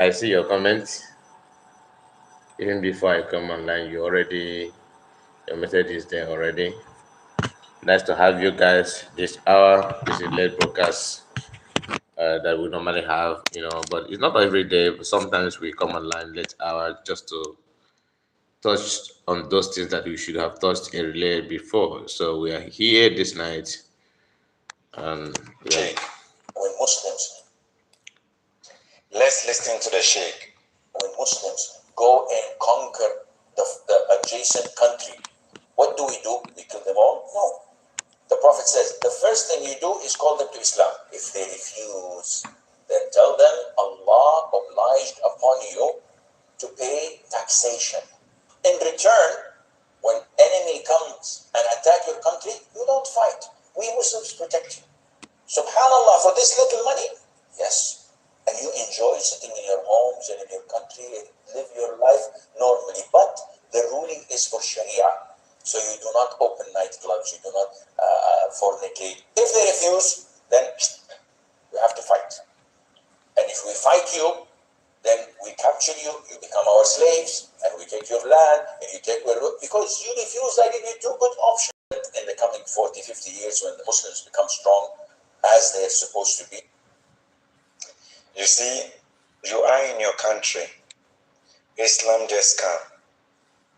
I see your comments. Even before I come online, your message is there already. Nice to have you guys this hour. This is late broadcast that we normally have, but it's not every day. But sometimes we come online late hour just to touch on those things that we should have touched in relay before. So we are here this night, and yeah. When Muslims, let's listen to the Sheikh. When Muslims go and conquer the adjacent country, what do? We kill them all? No. The Prophet says, the first thing you do is call them to Islam. If they refuse, then tell them Allah obliged upon you to pay taxation. In return, when enemy comes and attack your country, you don't fight. We Muslims protect you. Subhanallah, for this little money? Yes. And you enjoy sitting in your homes and in your country and live your life normally. But the ruling is for Sharia. So you do not open nightclubs, you do not fornicate. If they refuse, then we have to fight. And if we fight you, then we capture you, you become our slaves, and we take your land, and you take your... Because you refuse, I give you two good options. In the coming 40, 50 years, when the Muslims become strong, as they're supposed to be. You see, you are in your country. Islam just come.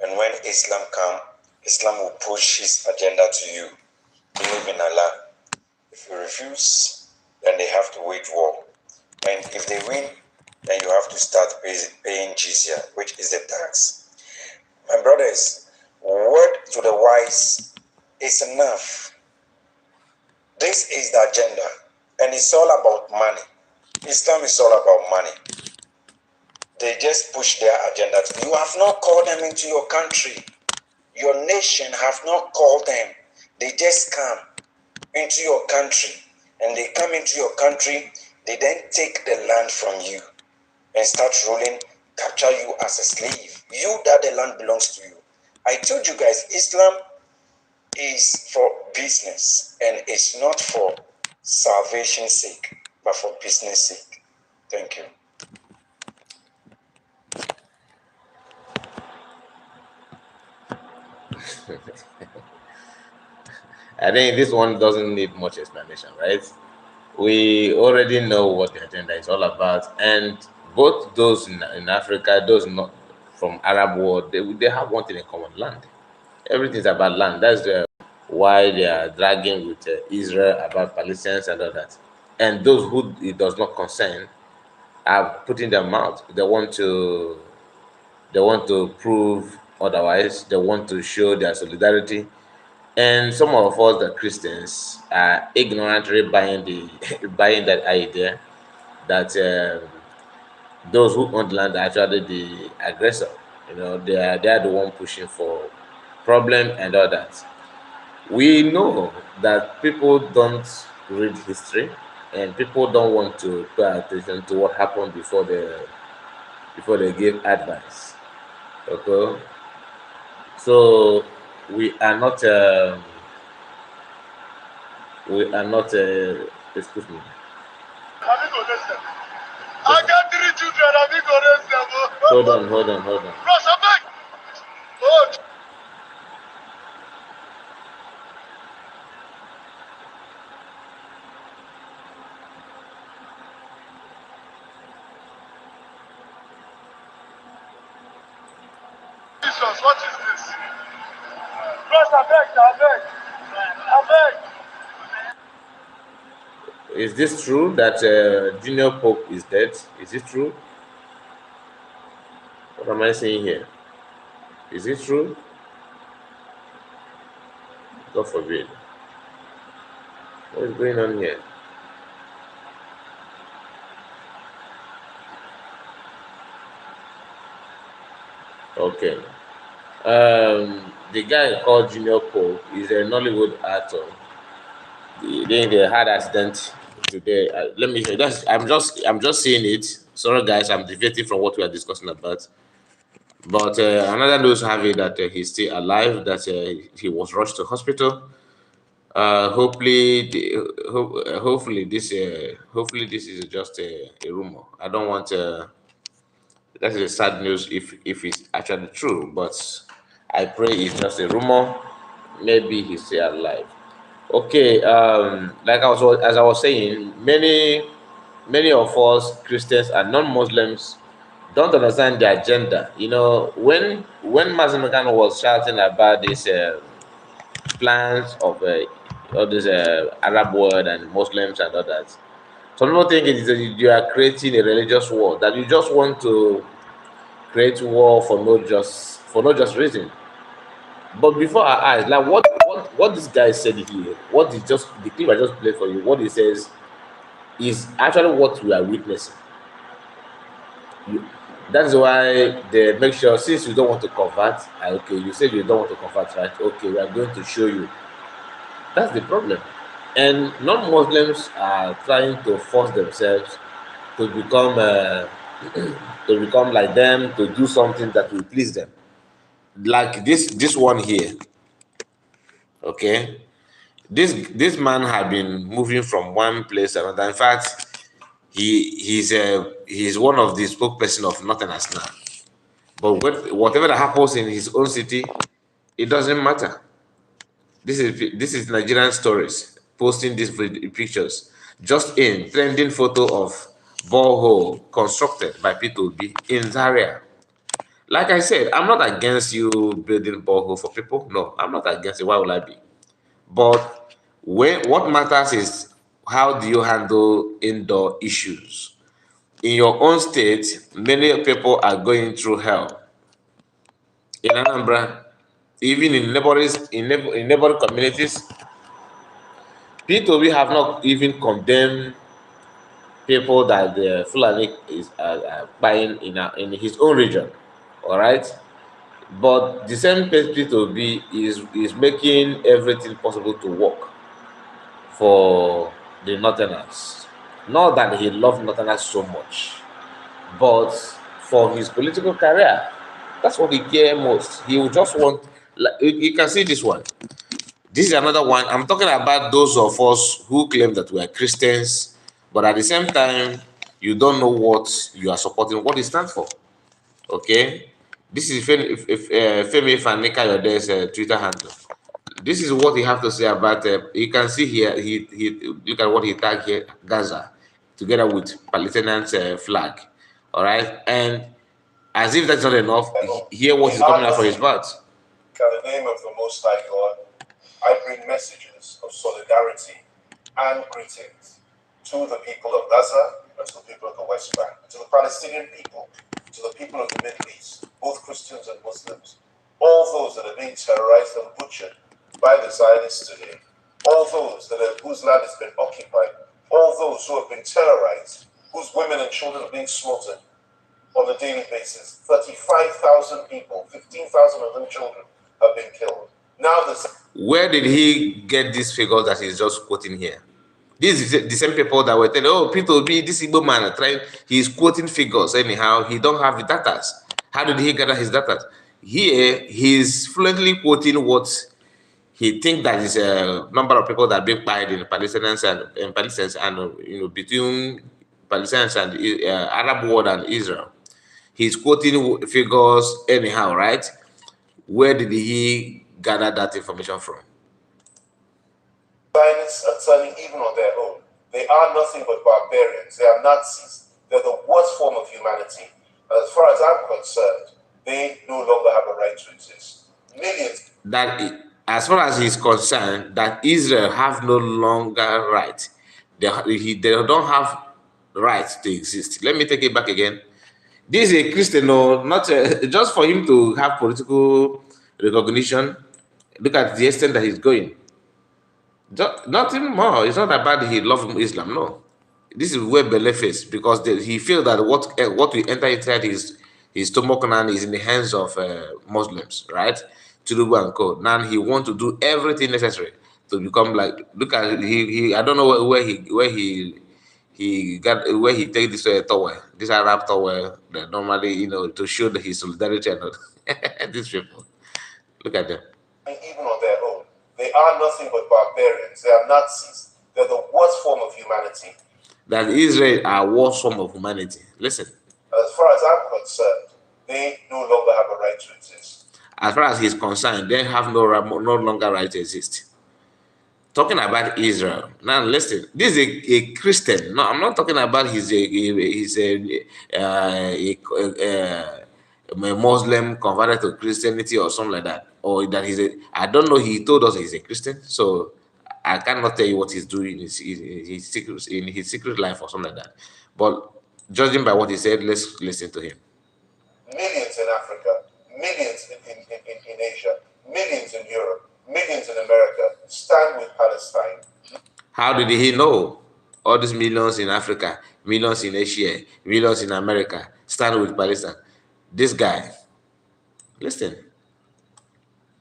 And when Islam come, Islam will push his agenda to you. Believe in Allah. If you refuse, then they have to wage war. And if they win, then you have to start paying jizya, which is a tax. My brothers, word to the wise is enough. This is the agenda, and it's all about money. Islam is all about money. They just push their agenda. You have not called them into your country. Your nation have not called them. They just come into your country, and they come into your country, they then take the land from you and start ruling, capture you as a slave. You that the land belongs to you. I told you guys, Islam is for business, and it's not for salvation's sake, but for business sake. Thank you. I think this one doesn't need much explanation, right? We already know what the agenda is all about, and both those in Africa, those not from Arab world, they have one thing in common: land. Everything's about land. That's why they are dragging with Israel about Palestinians and all that. And those who it does not concern are putting their mouth. They want to prove otherwise. They want to show their solidarity. And some of us, the Christians, are ignorantly buying buying that idea that those who own land are actually the aggressor. They are the one pushing for problem and all that. We know that people don't read history, and people don't want to pay attention to what happened before they give advice. Okay, so we are not excuse me. I got 3 children. I think Hold on. Bros, I'm back. Oh. Jesus, what is this? Bros, I'm back. Is this true that Junior Pope is dead? Is it true? What am I saying here? Is it true? God forbid. What is going on here? Okay. The guy called Junior Pope is a Nollywood actor. They had accident today. Let me show. I'm just seeing it. Sorry, guys. I'm deviating from what we are discussing about. But another news have it that he's still alive. That he was rushed to hospital. Hopefully, hopefully this is just a rumor. I don't want That is a sad news if it's actually true, but I pray it's just a rumor. Maybe he's still alive. Okay, like as I was saying, many of us Christians and non-Muslims don't understand the agenda. You know, when Mazen Kanu was shouting about these plans of all this Arab world and Muslims and all that, some people think it is that you are creating a religious war, that you just want to create war for no just reason. But before our eyes, like what this guy said here, what he just the clip I just played for you, what he says is actually what we are witnessing. You, that's why they make sure, since you don't want to convert, okay, you said you don't want to convert, right? Okay, we are going to show you. That's the problem. And non-Muslims are trying to force themselves to become to become like them, to do something that will please them. Like this one here, okay? This man had been moving from one place to another. In fact, he's one of the spokesperson of Nothing as now. But whatever that happens in his own city, it doesn't matter. This is Nigerian stories posting these pictures. Just in trending photo of borehole constructed by P2B in Zaria. Like I said, I'm not against you building borehole for people. No, I'm not against it. Why would I be? But what matters is, how do you handle indoor issues? In your own state, many people are going through hell. In Anambra, even in neighboring communities, P2B have not even condemned people that the Fulani is buying in his own region. All right, but the same P2B is making everything possible to work for the Northerners. Not that he loved Northerners so much, but for his political career, that's what he cares most. He would just want, like, you can see this one. This is another one. I'm talking about those of us who claim that we are Christians, but at the same time, you don't know what you are supporting, what it stands for. Okay? This is Femi Fanika Yode's Twitter handle. This is what he have to say about. You can see here. He look at what he tagged here: Gaza, together with Palestinian flag. All right, and as if that's not enough, hear what is coming out from his mouth. In the name of the Most High God, I bring messages of solidarity and greetings to the people of Gaza and to the people of the West Bank, to the Palestinian people, to the people of the Middle East, both Christians and Muslims, all those that are being terrorized and butchered by the Zionists today, all those whose land has been occupied, all those who have been terrorized, whose women and children are being slaughtered on a daily basis. 35,000 people, 15,000 of them children, have been killed. Now this. Where did he get these figures that he's just quoting here? These is the same people that were telling, oh, P2B, this Igbo man, he's quoting figures anyhow. He don't have the data. How did he gather his data? Here, he's fluently quoting what he thinks that is a number of people that are being fired in Palestinians and between Palestinians and Arab world and Israel. He's quoting figures anyhow, right? Where did he gather that information from? Zionists are turning even on their own. They are nothing but barbarians. They are Nazis. They're the worst form of humanity. And as far as I'm concerned, they no longer have a right to exist. Millions. As far as he's concerned, that Israel have no longer right. They don't have right to exist. Let me take it back again. This is a Christian, no, not just for him to have political recognition. Look at the extent that he's going. Nothing more. It's not about he loves Islam. No, this is where belief is, because he feels that what will enter inside his stomach now is in the hands of Muslims, right? Tinubu and co. Now he wants to do everything necessary to become like. Look at he. I don't know where he got where he take this towel, this Arab towel that normally to show that his solidarity and all. These people. Look at them. Even on their own, they are nothing but barbarians. They are Nazis. They're the worst form of humanity. That Israel are worst form of humanity. Listen. As far as I'm concerned, they no longer have a right to exist. As far as he's concerned, they have no longer right to exist. Talking about Israel. Now, listen, this is a Christian. No, I'm not talking about he's a Muslim converted to Christianity or something like that. Or that I don't know, he told us he's a Christian. So I cannot tell you what he's doing in his secret life or something like that. But judging by what he said, let's listen to him. Millions in Africa, millions in Asia, millions in Europe, millions in America stand with Palestine. How did he know? All these millions in Africa, millions in Asia, millions in America stand with Palestine. This guy, listen.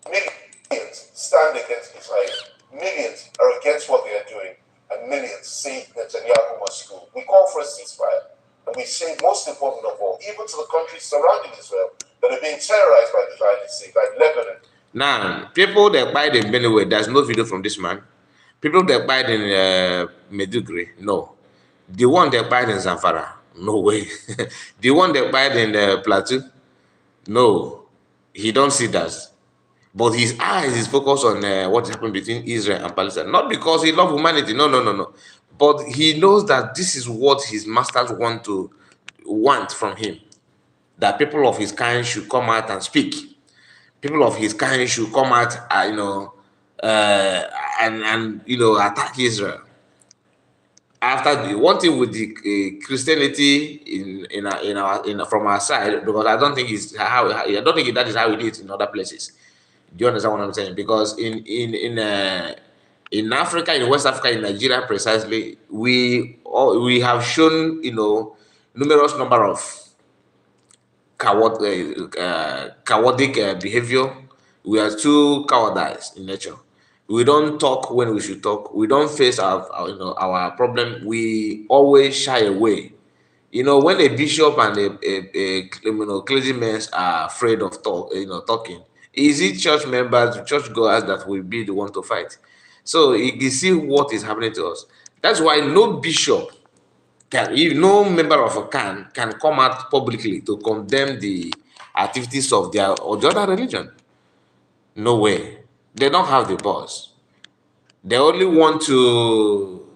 Millions stand against Israel. Millions are against what they are doing. And millions say Netanyahu must go. We call for a ceasefire. And we say, most important of all, even to the countries surrounding Israel that are being terrorized by the United States, like Lebanon. Now, people that buy in Benue, there's no video from this man. People that buy in Medugri, no. The one that buy in Zamfara, no way. The one that buy in Plateau, no. He don't see that. But his eyes is focused on what happened between Israel and Palestine. Not because he loves humanity, no. But he knows that this is what his masters want from him. That people of his kind should come out and speak. People of his kind should come out, and attack Israel. After the one thing with the Christianity from our side, because I don't think that is how it is in other places. Do you understand what I'm saying? Because in Africa, in West Africa, in Nigeria precisely, we have shown numerous number of cowardic behavior. We are too cowardized in nature. We don't talk when we should talk. We don't face our problem. We always shy away. When a bishop and a clergymen are afraid of talking, is it church members, church goers that will be the one to fight? So you see what is happening to us. That's why no bishop no member of a can come out publicly to condemn the activities of the other religion. No way. They don't have the balls. They only want to,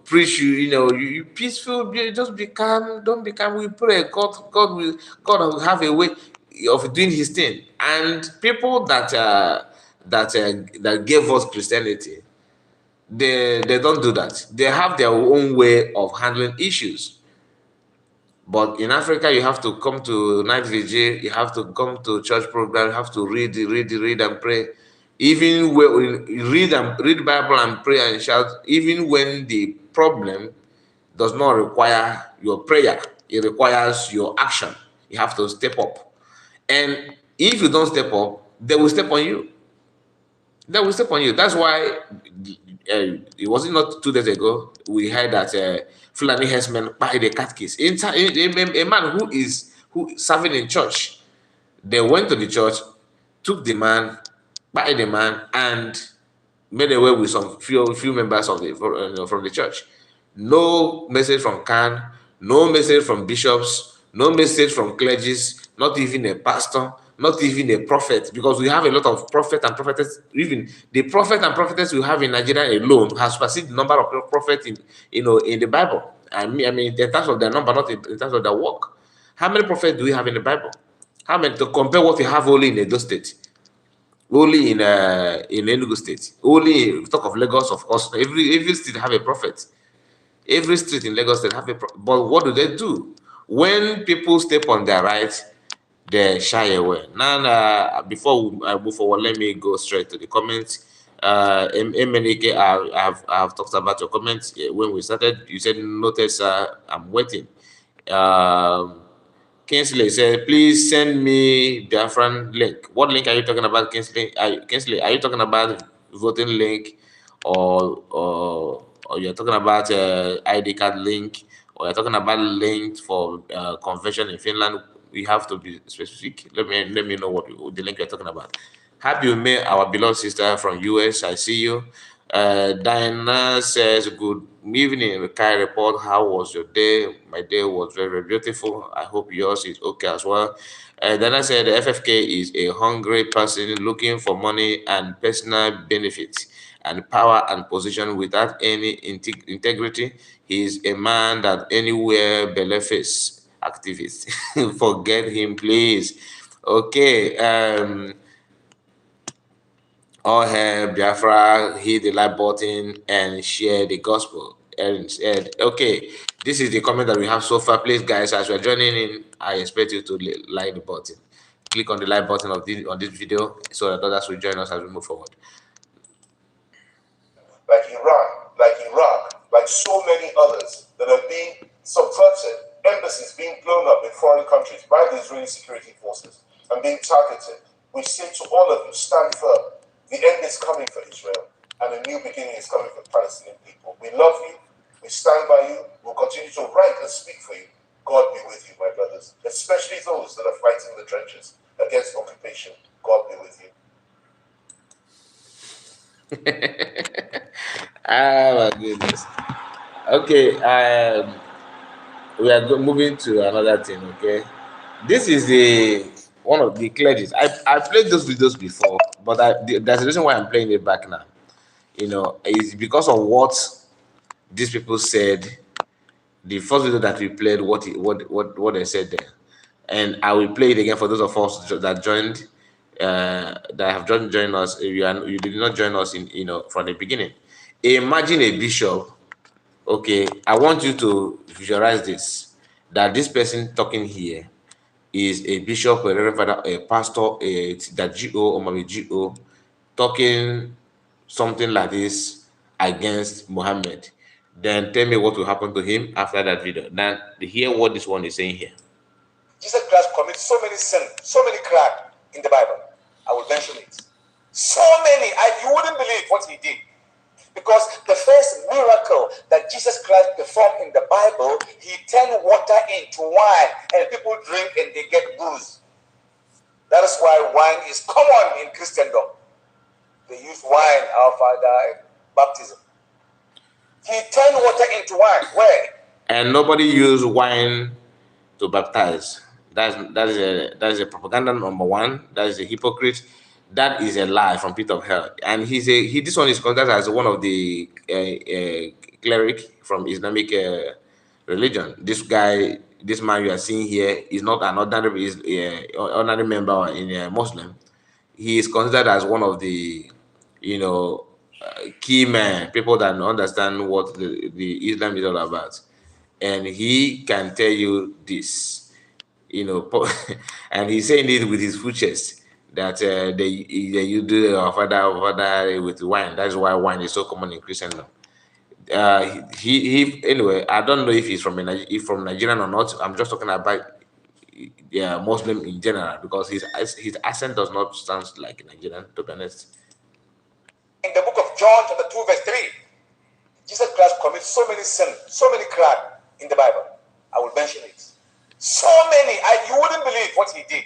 preach you peaceful, just be calm, don't be calm. We pray, God will have a way of doing His thing. And people that gave us Christianity, they don't do that. They have their own way of handling issues. But in Africa, you have to come to night vigil, you have to come to church program, you have to read and pray. Even when you read Bible and pray and shout, even when the problem does not require your prayer, it requires your action. You have to step up. And if you don't step up, they will step on you. They will step on you. That's why it wasn't not 2 days ago we heard that Fulani herdsmen buy the catechist. A man who serving in church. They went to the church, took the man, by the man, and made away with some few members of from the church. No message from Khan, no message from bishops, no message from clergies, not even a pastor, not even a prophet, because we have a lot of prophet and prophetess. Even the prophet and prophetess we have in Nigeria alone has superseded the number of prophets in the Bible. I mean, in terms of their number, not in terms of their work. How many prophets do we have in the Bible? How many, to compare what we have only in Edo State, only in Enugu State, only talk of Lagos, of course. Every state have a prophet. Every street in Lagos State have a prophet. But what do? When people step on their rights, they shy away. Now, before I move forward, let me go straight to the comments. MNK, I've talked about your comments when we started. You said, notice, I'm waiting. Kingsley said, please send me Biafran link. What link are you talking about, Kingsley? Kingsley, are you talking about voting link, or you're talking about ID card link, or you're talking about link for convention in Finland? We have to be specific. Let me know what the link you're talking about. Happy May, our beloved sister from US. I see you. Diana says, "Good evening, Kai. Report. How was your day? My day was very, very beautiful. I hope yours is okay as well." Diana said, "The FFK is a hungry person looking for money and personal benefits and power and position without any integrity. He is a man that anywhere beleface activist. Forget him, please." Okay. All hail Biafra, hit the like button and share the gospel. And said, okay, this is the comment that we have so far. Please, guys, as we're joining in, I expect you to like the button. Click on the like button of this on this video so that others will join us as we move forward. Like Iran, like Iraq, like so many others that are being subverted, embassies being blown up in foreign countries by the Israeli security forces and being targeted. We say to all of you, stand firm. The end is coming for Israel, and a new beginning is coming for the Palestinian people. We love you. We stand by you. We'll continue to write and speak for you. God be with you, my brothers, especially those that are fighting in the trenches against occupation. God be with you. Ah, my goodness. Okay, we are moving to another thing. Okay, this is the one of the clergies. I played those videos before, but there's a reason why I'm playing it back now. It's because of what these people said. The first video that we played, what they said there, and I will play it again for those of us that joined, that have joined us. If you did not join us in from the beginning. Imagine a bishop. Okay, I want you to visualize this, that this person talking here is a bishop, a reverend father, a pastor, that GO or maybe GO, talking something like this against Muhammad. Then tell me what will happen to him after that video. Then hear what this one is saying here. Jesus Christ commits so many sins, so many crimes in the Bible. I will mention it. So many, you wouldn't believe what he did. Because the first miracle that Jesus Christ performed in the Bible, he turned water into wine, and people drink and they get booze. That is why wine is common in Christendom. They use wine, our Father, baptism. He turned water into wine. Where? And nobody use wine to baptize. That is a propaganda number one. That is a hypocrite. That is a lie from pit of hell. And this one is considered as one of the cleric from Islamic religion. This man you are seeing here is not an ordinary member in a Muslim. He is considered as one of the key men, people that understand what the Islam is all about, and he can tell you this, and he's saying it with his full chest that you do father with wine. That's why wine is so common in Christendom. He anyway. I don't know if he's from Nigerian or not. I'm just talking about Muslim in general because his accent does not sound like Nigerian, to be honest. In the book of John, chapter 2, verse 3, Jesus Christ commits so many sins, so many crimes in the Bible. I will mention it. So many, you wouldn't believe what he did.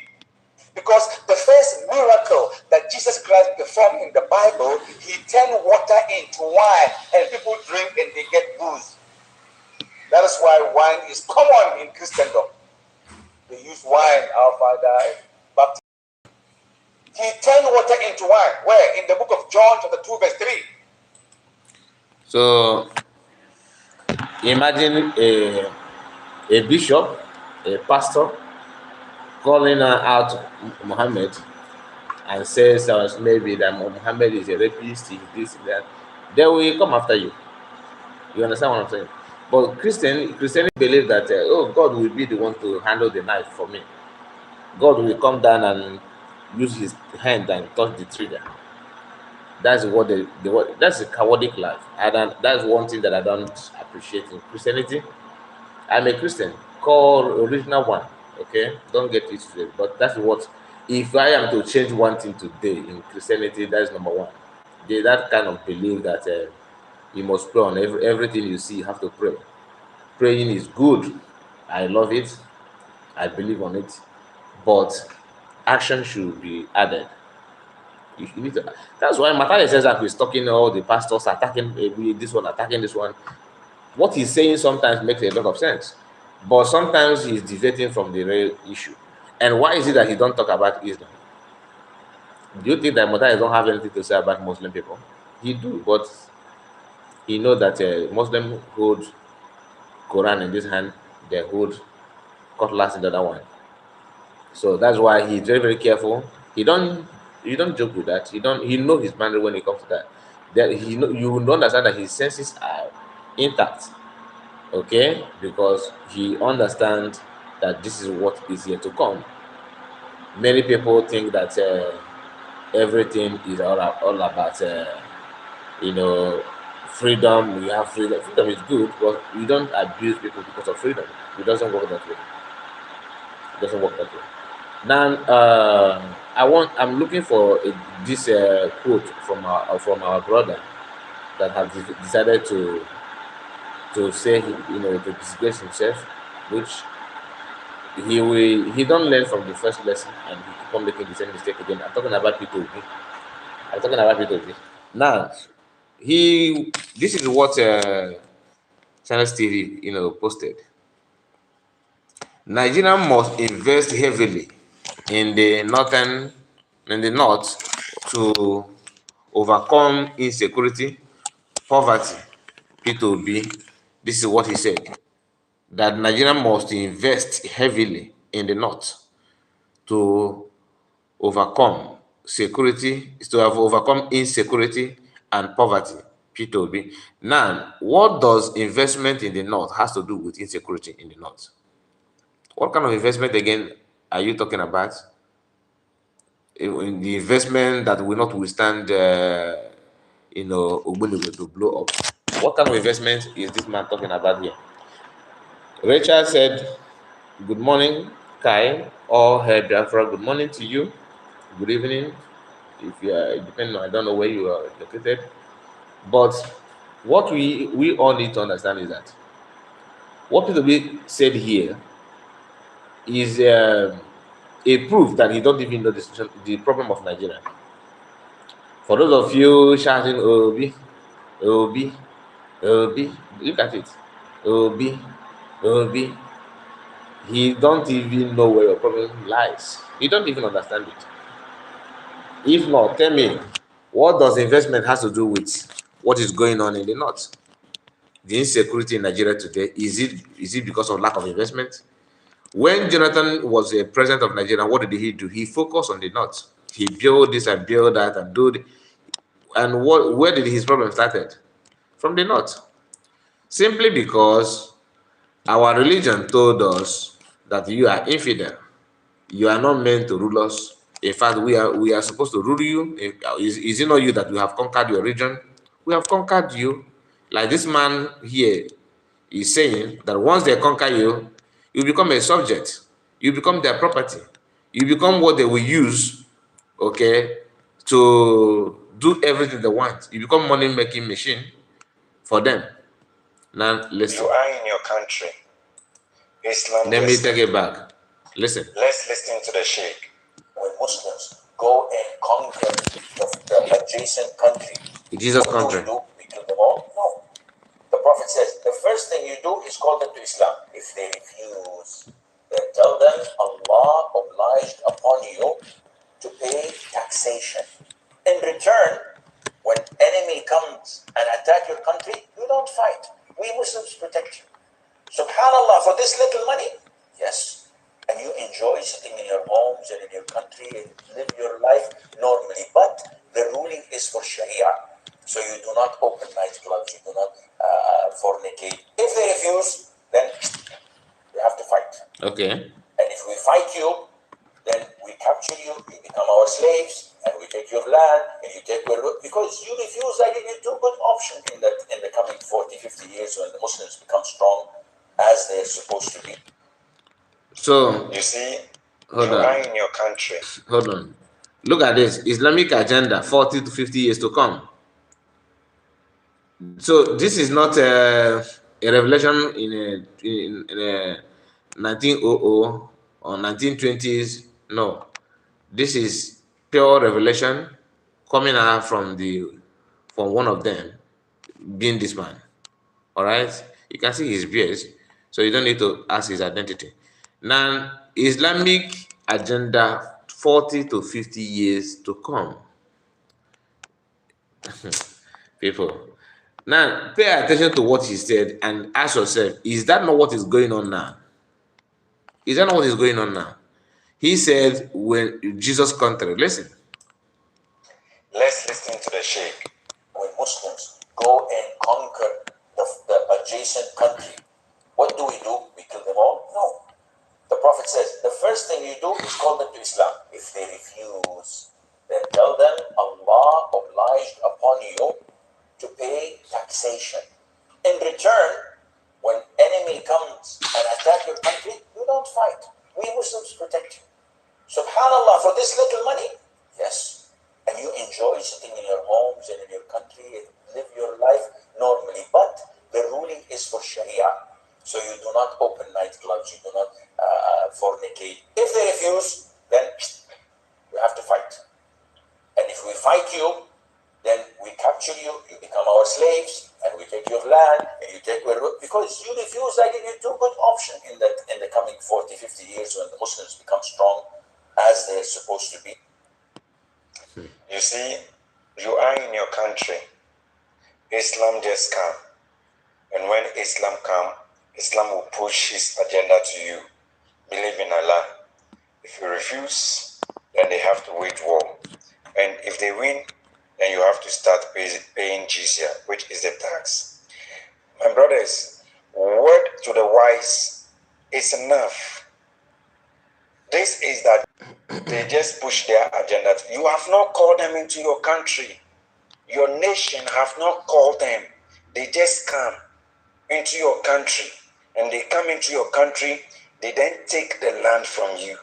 Because the first miracle that Jesus Christ performed in the Bible, he turned water into wine, and people drink and they get booze. That is why wine is common in Christendom. They use wine, our Father, baptism. He turned water into wine. Where? In the book of John, chapter 2, verse 3. So imagine a bishop, a pastor, calling out Muhammad and says maybe that Muhammad is a rapist, he this, that. They will come after you. You understand what I'm saying? But Christianity believe that God will be the one to handle the knife for me. God will come down and use his hand and touch the trigger. That's what that's a cowardly life. And that's one thing that I don't appreciate in Christianity. I'm a Christian, call original one. Okay, don't get it straight. But that's what. If I am to change one thing today in Christianity, that is number one. That kind of belief that you must pray on everything you see. You have to pray. Praying is good. I love it. I believe on it. But action should be added. You need to, that's why Matthias says that he's talking all the pastors attacking this one, attacking this one. What he's saying sometimes makes a lot of sense, but sometimes he's deviating from the real issue. And why is it that he don't talk about Islam? Do you think that Matthias don't have anything to say about Muslim people? He do, but he know that Muslim hold Quran in this hand, they hold cutlass in the other one. So that's why he's very, very careful. He don't joke with that. He know his boundary when it comes to that. That you will understand that his senses are intact. Okay? Because he understands that this is what is yet to come. Many people think that everything is all about you know freedom. We have freedom. Freedom is good, but you don't abuse people because of freedom. It doesn't work that way. It doesn't work that way. Now, I'm looking for this quote from our brother that has decided to say to disgrace himself, which he don't learn from the first lesson and he keep on making the same mistake again. I'm talking about P2B. I'm talking about P2B. Now, this is what Channels TV posted. Nigeria must invest heavily in the north to overcome insecurity, poverty, P2B. This is what he said, that Nigeria must invest heavily in the north to overcome overcome insecurity and poverty, P2B. Now, what does investment in the north has to do with insecurity in the north? What kind of investment again are you talking about? In the investment that will not withstand, Ogbunigwe to blow up. What kind of investment is this man talking about here? Rachel said, "Good morning, Kai, or her Biafra. Good morning to you. Good evening. If you are, depending on, I don't know where you are located. But what we all need to understand is that what P2B said here is a proof that he don't even know the problem of Nigeria. For those of you shouting Obi, Obi, Obi, look at it. Obi, Obi. He don't even know where your problem lies. He don't even understand it. If not, tell me, what does investment has to do with what is going on in the north? The insecurity in Nigeria today, is it because of lack of investment? When Jonathan was a president of Nigeria, what did he do? He focused on the north. He built this and built that and and where did his problem started? From the north. Simply because our religion told us that you are infidel. You are not meant to rule us. In fact, we are supposed to rule you. Is it not you that we have conquered your region? We have conquered you. Like this man here is saying that once they conquer you, you become a subject. You become their property. You become what they will use, okay, to do everything they want. You become money-making machine for them. Now, listen. You are in your country. Islam. Let me take it back. Listen. Let's listen to the Sheikh. When Muslims go and conquer the adjacent country, Jesus' what country. do? We kill them all? No. The Prophet says the first thing you do is call them to Islam. If they refuse, then tell them Allah obliged upon you to pay taxation. In return, when enemy comes and attack your country, you don't fight. We Muslims protect you. Subhanallah, for this little money, yes. And you enjoy sitting in your homes and in your country and live your life normally. But the ruling is for Sharia. So you do not open nightclubs, you do not fornicate. If they refuse, then we have to fight. Okay. And if we fight you, then we capture you, you become our slaves, and we take your land, and you take your... Because you refuse, I give you two good options in the coming 40, 50 years when the Muslims become strong, as they're supposed to be. So, You see, hold you on. are in your country. Hold on. Look at this. Islamic agenda, 40 to 50 years to come. So, this is not a revelation in 1900 or 1920s. No. This is pure revelation coming out from one of them being this man. All right, you can see his beard, so you don't need to ask his identity. Now, Islamic agenda 40 to 50 years to come, people. Now, pay attention to what he said and ask yourself: is that not what is going on now? Is that not what is going on now? He said, "When Jesus' country, listen." Let's listen to the Sheikh. When Muslims go and conquer the adjacent country, what do? We kill them all? No. The Prophet says, the first thing you do is call them to Islam. If they refuse, then tell them Allah obliged upon you to pay taxation. In return, when enemy comes and attack your country, you don't fight. We Muslims protect you. Subhanallah, for this little money? Yes. And you enjoy sitting in your homes and in your country and live your life normally. But the ruling is for Sharia. So you do not open nightclubs, you do not fornicate. If they refuse, then you have to fight. And if we fight you, then we capture you, you become our slaves, and we take your land, and you take because you refuse. I give you two good options in the coming 40, 50 years when the Muslims become strong as they're supposed to be. You see, you are in your country. Islam just come. And when Islam come, Islam will push his agenda to you. Believe in Allah. If you refuse, then they have to wage war. And if they win, then you have to start paying jizya, which is the tax. My brothers, word to the wise is enough. This is that they just push their agenda. You have not called them into your country. Your nation have not called them. They just come into your country. And they come into your country, they then take the land from you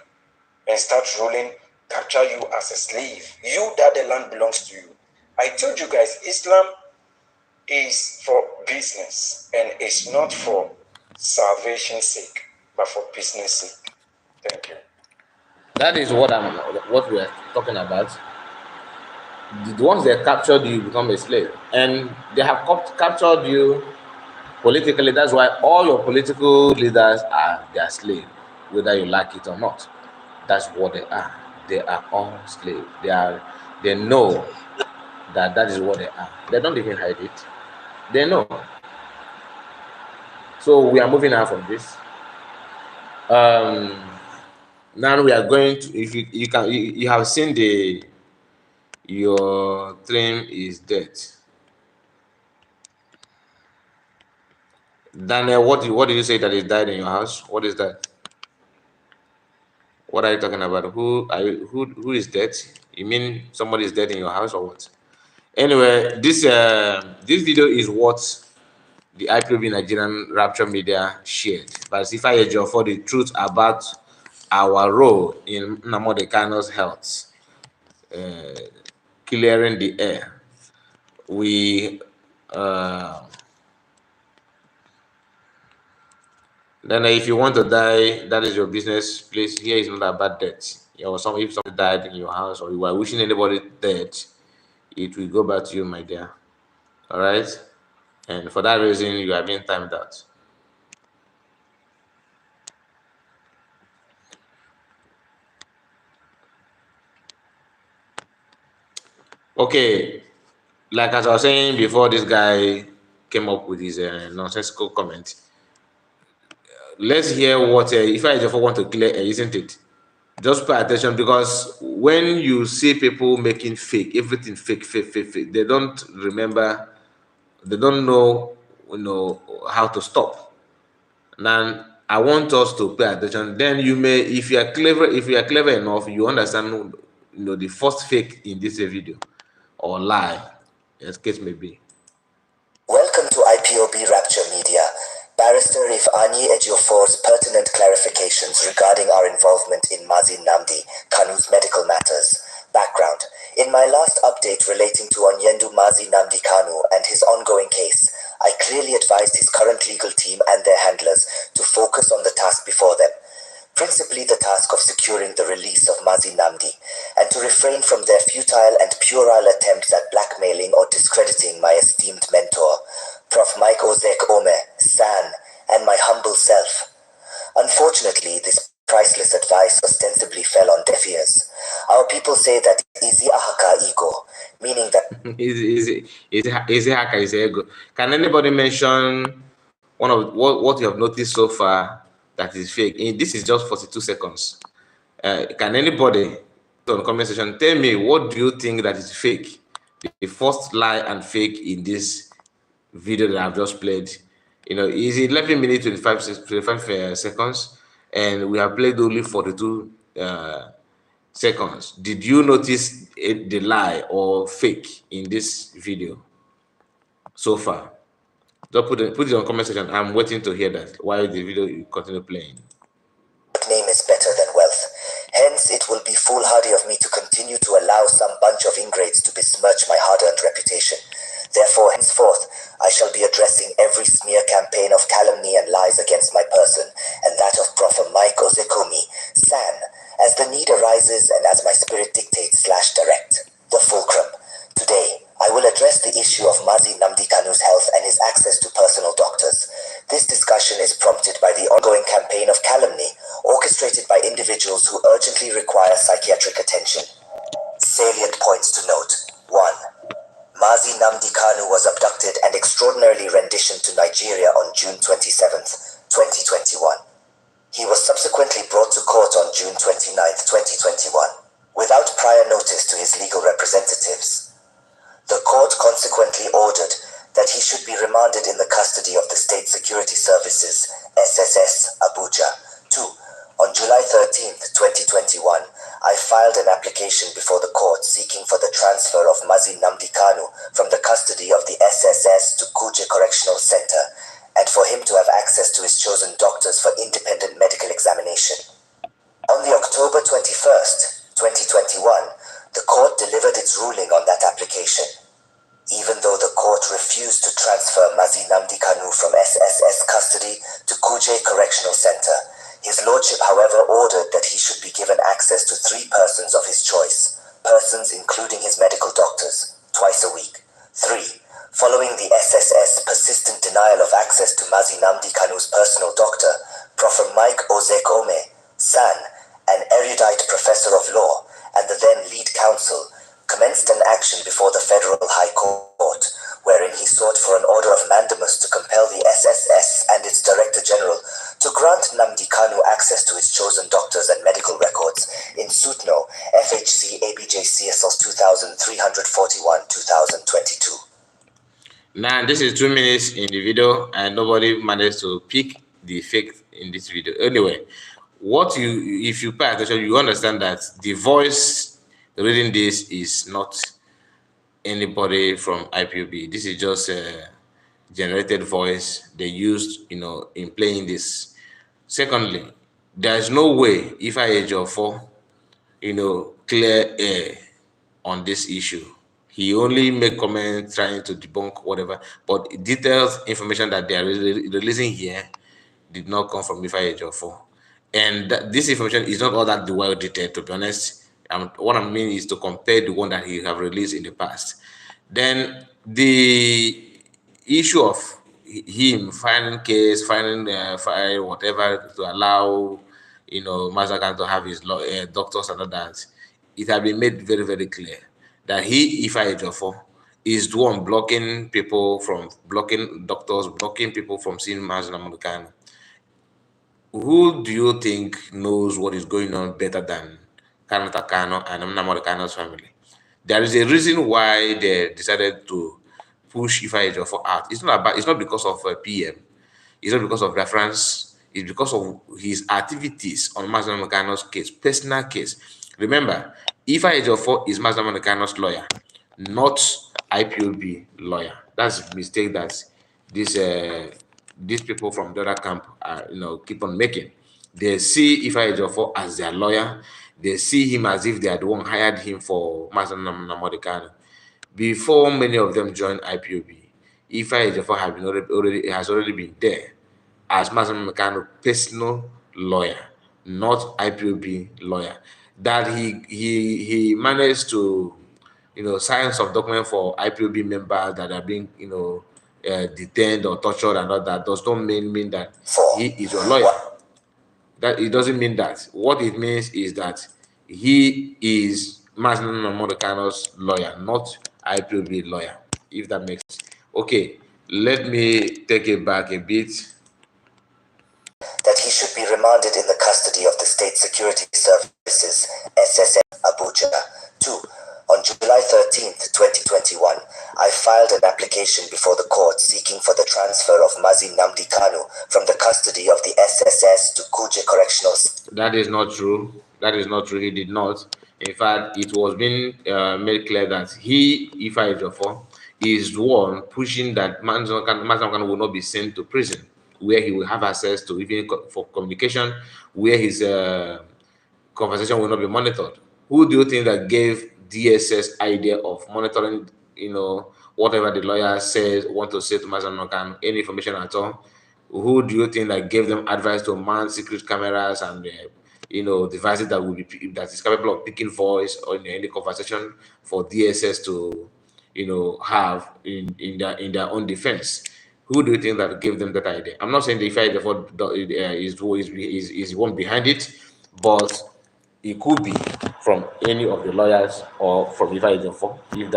and start ruling, capture you as a slave. You, that the land belongs to you. I told you guys, Islam is for business and it's not for salvation's sake, but for business sake. Thank you. That is what we are talking about. Once they captured you, you become a slave, and they have captured you politically. That's why all your political leaders are their slave, whether you like it or not. That's what they are. They are all slaves. They know that is what they are. They don't even hide it. They know. So we are moving out from this. Now we are going to, if you have seen your dream is dead. Daniel, what do you say that is died in your house? What is that? What are you talking about? Who is dead? You mean somebody is dead in your house or what? Anyway, this video is what the IPOB Nigerian Rapture Media shared. But if I for the truth about our role in Nnamdi Kanu's health, clearing the air. We then if you want to die, that is your business. Please, here is not about death. Or if somebody died in your house or you are wishing anybody dead, it will go back to you, my dear. All right, and for that reason, you are being timed out. Okay, like as I was saying before, this guy came up with his nonsensical comment. Let's hear what if I just want to clear, isn't it? Just pay attention, because when you see people making fake, everything fake, they don't remember, they don't know, how to stop. Now, I want us to pay attention. Then you may, if you are clever enough, you understand, the first fake in this video or lie, as case may be. Welcome to IPOB Rapture Media. Barrister Ifani Ejiofor's pertinent clarifications regarding our involvement in Mazi Nnamdi Kanu's medical matters. Background. In my last update relating to Onyendu Mazi Nnamdi Kanu and his ongoing case, I clearly advised his current legal team and their handlers to focus on the task before them. principally the task of securing the release of Mazi Nnamdi, and to refrain from their futile and puerile attempts at blackmailing or discrediting my esteemed mentor, Prof. Mike Ozek Ome, San, and my humble self. Unfortunately, this priceless advice ostensibly fell on deaf ears. Our people say that Izi Ahaka Ego, meaning that is ego. Can anybody mention one of what you have noticed so far that is fake? This is just 42 seconds. Can anybody on the comment section tell me what do you think that is fake? The first lie and fake in this video that I've just played. Is 11 minutes 25 seconds, and we have played only 42 seconds. Did you notice the lie or fake in this video so far? Just put it on comment section. I'm waiting to hear that while the video will continue playing. name is better than wealth. Hence, it will be foolhardy of me to continue to allow some bunch of ingrates to besmirch my hard-earned reputation. Therefore, henceforth, I shall be addressing every smear campaign of calumny and lies against my person, and that of Prophet Mike Ozekomi, San, as the need arises and as my spirit dictates/direct. The fulcrum. Today, I will address the issue of Mazi Nnamdi Kanu's health and his access to personal doctors. This discussion is prompted by the ongoing campaign of calumny orchestrated by individuals who urgently require psychiatric attention. Salient points to note. 1. Mazi Nnamdi Kanu was abducted and extraordinarily renditioned to Nigeria on June 27, 2021. He was subsequently brought to court on June 29, 2021, without prior notice to his legal representatives. The court consequently ordered that he should be remanded in the custody of the State Security Services, SSS, Abuja. 2. On July 13, 2021, I filed an application before the court seeking for the transfer of Mazi Nnamdi Kanu from the custody of the SSS to Kuje Correctional Center, and for him to have access to his chosen doctors for independent medical examination. On the October 21st, 2021, the court delivered its ruling on that application. Even though the court refused to transfer Mazi Nnamdi Kanu from SSS custody to Kuje Correctional Center, his lordship, however, ordered that he should be given access to 3 persons of his choice, persons including his medical doctors, twice a week. 3. Following the SSS persistent denial of access to Mazi Nnamdi Kanu's personal doctor, Prof. Mike Ozekome, San, an erudite professor of law and the then lead counsel, commenced an action before the Federal High Court, wherein he sought for an order of mandamus to compel the SSS and its Director General to grant Nnamdi Kanu access to his chosen doctors and medical records in suit no. FHC ABJ CSL 2341-2022. Now, this is 2 minutes in the video, and nobody managed to pick the fake in this video. Anyway, if you pay attention, you understand that the voice reading this is not anybody from IPOB. This is just a generated voice they used, in playing this. Secondly, there's no way if I age of 4, clear air on this issue. He only make comments trying to debunk whatever, but detailed information that they are releasing here did not come from Ifeanyi Ejiofor. And this information is not all that well detailed, to be honest. What I mean is to compare the one that he have released in the past. Then the issue of him finding whatever to allow, Mazakan to have his doctors and all that, it has been made very, very clear that Ifeanyi Ejiofor, is the one blocking doctors, blocking people from seeing Mazi Nnamdi Kanu. Who do you think knows what is going on better than Kanata Kanu and Nnamdi Kanu's family? There is a reason why they decided to push Ifeanyi Ejiofor out. It's not because of PM. It's not because of Biafrans. It's because of his activities on Mazi Nnamdi Kanu's case, personal case. Remember, Ifeanyi Ejiofor is Mazi Nnamdi Kanu's lawyer, not IPOB lawyer. That's a mistake that these people from the other camp keep on making. They see Ifeanyi Ejiofor as their lawyer. They see him as if they had one hired him for Mazi Nnamdi Kanu. Before many of them joined IPOB, Ifeanyi Ejiofor has already been there as Mazi Nnamdi Kanu's personal lawyer, not IPOB lawyer. That he managed to, sign some document for IPOB members that are being, detained or tortured and all that does not mean that 4. he is your lawyer. That it doesn't mean that. What it means is that he is Mazen Nnamdi lawyer, not IPOB lawyer. If that makes sense. Okay, let me take it back a bit. That he should be remanded in the custody of the State Security Services, SSS, Abuja. 2. On July 13th, 2021, I filed an application before the court seeking for the transfer of Nnamdi Kanu from the custody of the SSS to Kuje Correctional. That is not true. That is not true. He did not. In fact, it was being made clear that he, Ifa Ejiofor, is the one pushing that Mazen Kanu will not be sent to prison, where he will have access to even for communication, where his conversation will not be monitored. Who do you think that gave DSS idea of monitoring, whatever the lawyer says, want to say to Mazen Kanu, any information at all? Who do you think that gave them advice to man secret cameras and devices that will be that is capable of picking voice or in any conversation for DSS to have in their own defense? Who do you think that gave them that idea? I'm not saying the fact is one behind it, but it could be from any of the lawyers or from Ifa Ejiofor, if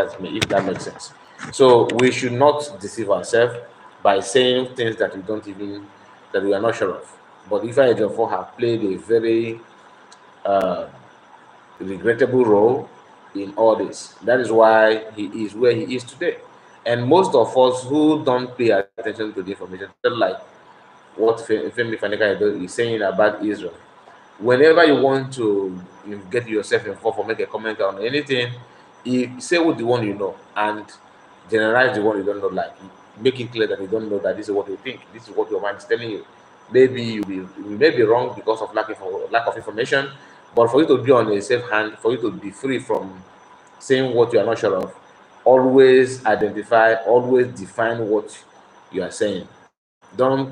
that makes sense. So we should not deceive ourselves by saying things that we are not sure of. But Ifa Ejiofor have played a very uh, regrettable role in all this. That is why he is where he is today. And most of us who don't pay attention to the information, like what Femi Faneka is saying about Israel, whenever you want to get yourself involved or make a comment on anything, you say what the one you know and generalize the one you don't know, like making clear that you don't know that this is what you think, this is what your mind is telling you. Maybe you may be wrong because of lack of information, but for you to be on a safe hand, for you to be free from saying what you are not sure of, always identify, always define what you are saying. Don't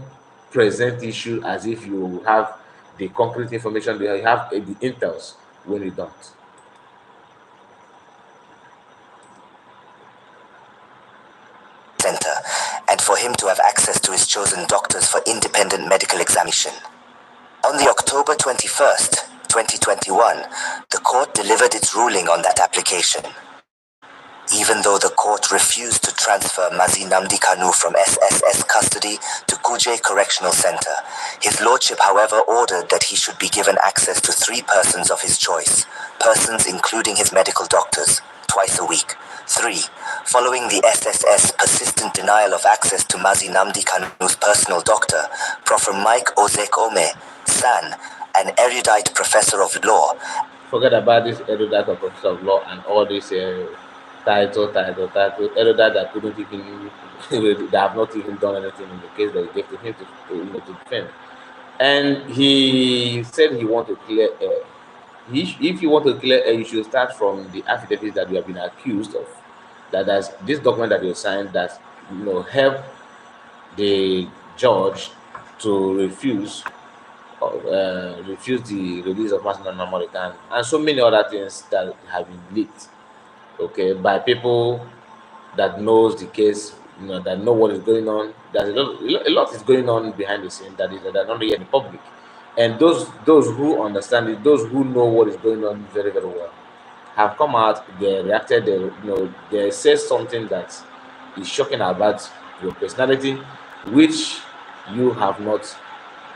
present issue as if you have the concrete information, you have the intels when you don't. Center, and for him to have access to his chosen doctors for independent medical examination. On the October 21st, 2021, the court delivered its ruling on that application. Even though the court refused to transfer Nnamdi Kanu from SSS custody to Kuje Correctional Center, his lordship, however, ordered that he should be given access to 3 persons of his choice, persons including his medical doctors, twice a week. 3. Following the SSS persistent denial of access to Nnamdi Kanu's personal doctor, Prof. Mike Ozekome, San, an erudite professor of law. Forget about this erudite professor of law and all this title, erudite that couldn't even, that have not even done anything in the case that they gave to him to defend. And he said he wanted to clear air. If you want to clear air, you should start from the affidavits that you have been accused of. That has this document that you signed that help the judge to refuse the release of Mazen Nnamdi Kanu and so many other things that have been leaked, okay, by people that knows the case, that know what is going on. There's a lot is going on behind the scene that are not yet in the public, and those who understand it, those who know what is going on very very well, have come out. They reacted. They said something that is shocking about your personality, which you have not.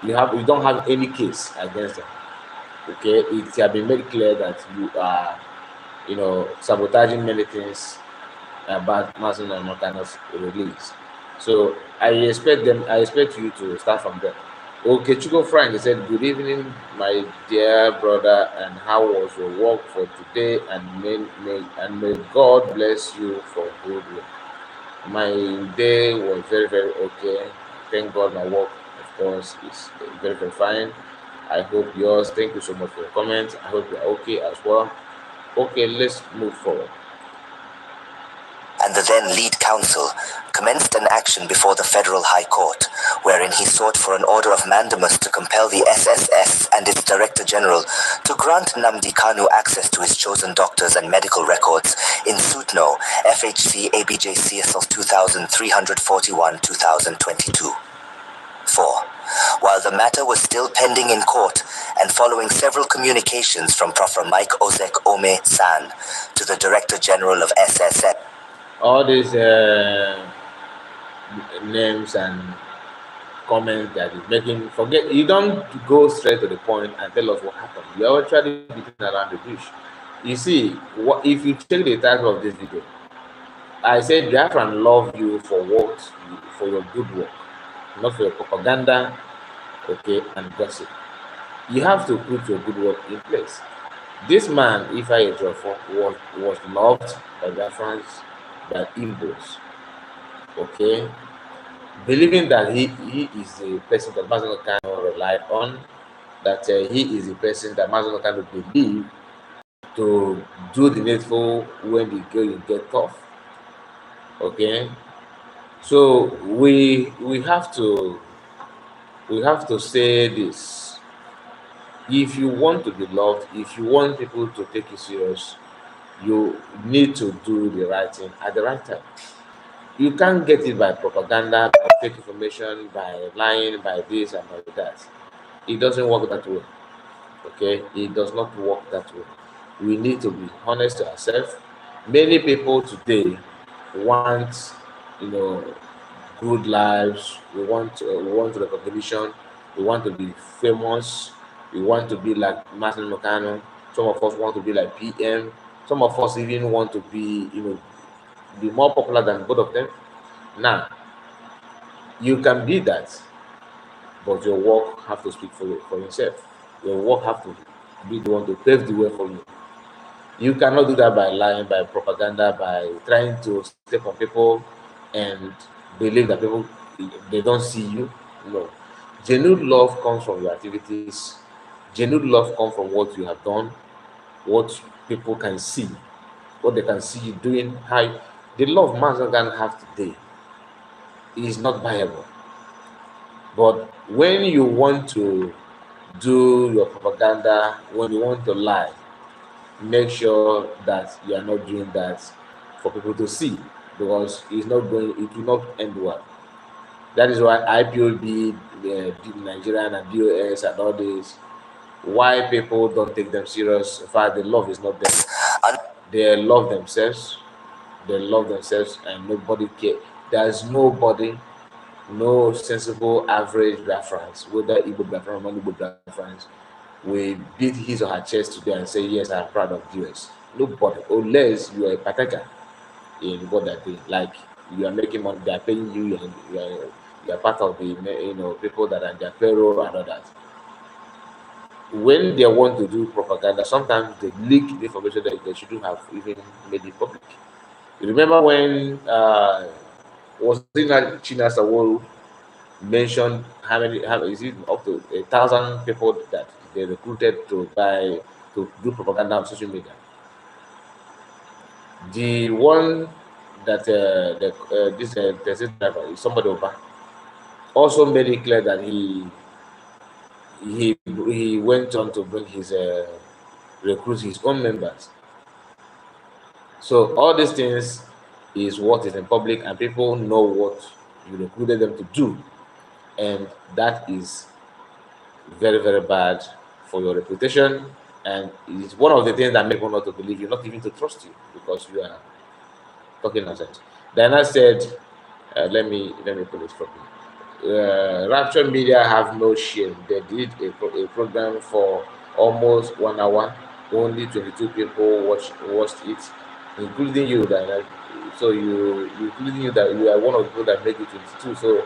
You don't have any case against them. Okay, it has been made clear that you are, sabotaging many things about Mazen Nnamdi release. So I expect you to start from there. Okay, Chico Frank, he said, "Good evening, my dear brother, and how was your work for today? And may God bless you for good work." My day was very very okay. Thank God, my work, of course, is very very fine. I hope yours. Thank you so much for your comment. I hope you're okay as well. Okay, let's move forward. and the then lead counsel, commenced an action before the Federal High Court, wherein he sought for an order of mandamus to compel the SSS and its Director General to grant Nnamdi Kanu access to his chosen doctors and medical records in Sutno, FHC ABJ CSL 2341-2022. 4. While the matter was still pending in court and following several communications from Prof. Mike Ozek Ome San to the Director General of SSS. All these names and comments that he's making, forget, you don't go straight to the point and tell us what happened. You're actually beating around the bush. You see, what if you check the title of this video, I said Biafrans love you for what, for your good work, not for your propaganda, okay, and gossip. You have to put your good work in place. This man, Ifeanyi Ejiofor, was loved by Biafrans, by Igbos, okay, believing that he is the person that Mazi Kanu relied on, that he is the person that Mazi Kanu believed to do the needful when the going get tough. Okay, so we have to say this: if you want to be loved, if you want people to take you serious, you need to do the right thing at the right time. You can't get it by propaganda, by fake information, by lying, by this and by that. It doesn't work that way. Okay, it does not work that way. We need to be honest to ourselves. Many people today want, good lives. We want recognition. We want to be famous. We want to be like Martin Mokano. Some of us want to be like PM. Some of us even want to be, be more popular than both of them. Now, you can be that, but your work have to speak for yourself. Your work have to be the one to pave the way for you. You cannot do that by lying, by propaganda, by trying to step on people and believe that people, they don't see you. No. Genuine love comes from your activities. Genuine love comes from what you have done, what people can see, what they can see you doing. How the love Mazi Kanu have today is not viable. But when you want to do your propaganda, when you want to lie, make sure that you are not doing that for people to see, because it will not end well. That is why IPOB, Nigerian and DOS and all this, why people don't take them serious. In fact, the love is not there. They love themselves. They love themselves, and nobody cares. There's nobody, no sensible average Biafrans, whether Igbo Biafrans or non-Igbo Biafrans, will beat his or her chest today and say, yes, I'm proud of US. Nobody, unless you are a partaker in what they're doing. Like, you are making money, they are paying you, and you are part of the people that are their payroll and all that. When they want to do propaganda, sometimes they leak the information that they shouldn't have even made it public. You remember when was it not China Sawol mentioned how is it up to 1,000 people that they recruited to do propaganda on social media? The one that this taxi driver is somebody over also made it clear that he went on to bring his recruit his own members. So all these things is what is in public, and people know what you recruited them to do, and that is very, very bad for your reputation, and it's one of the things that make people not to believe you, not even to trust you, because you are talking nonsense. Then I said, let me put it from you. Rapture Media have no shame. They did a program for almost 1 hour. Only 22 people watched it, including you. Including you, that you are one of the people that make it 22. So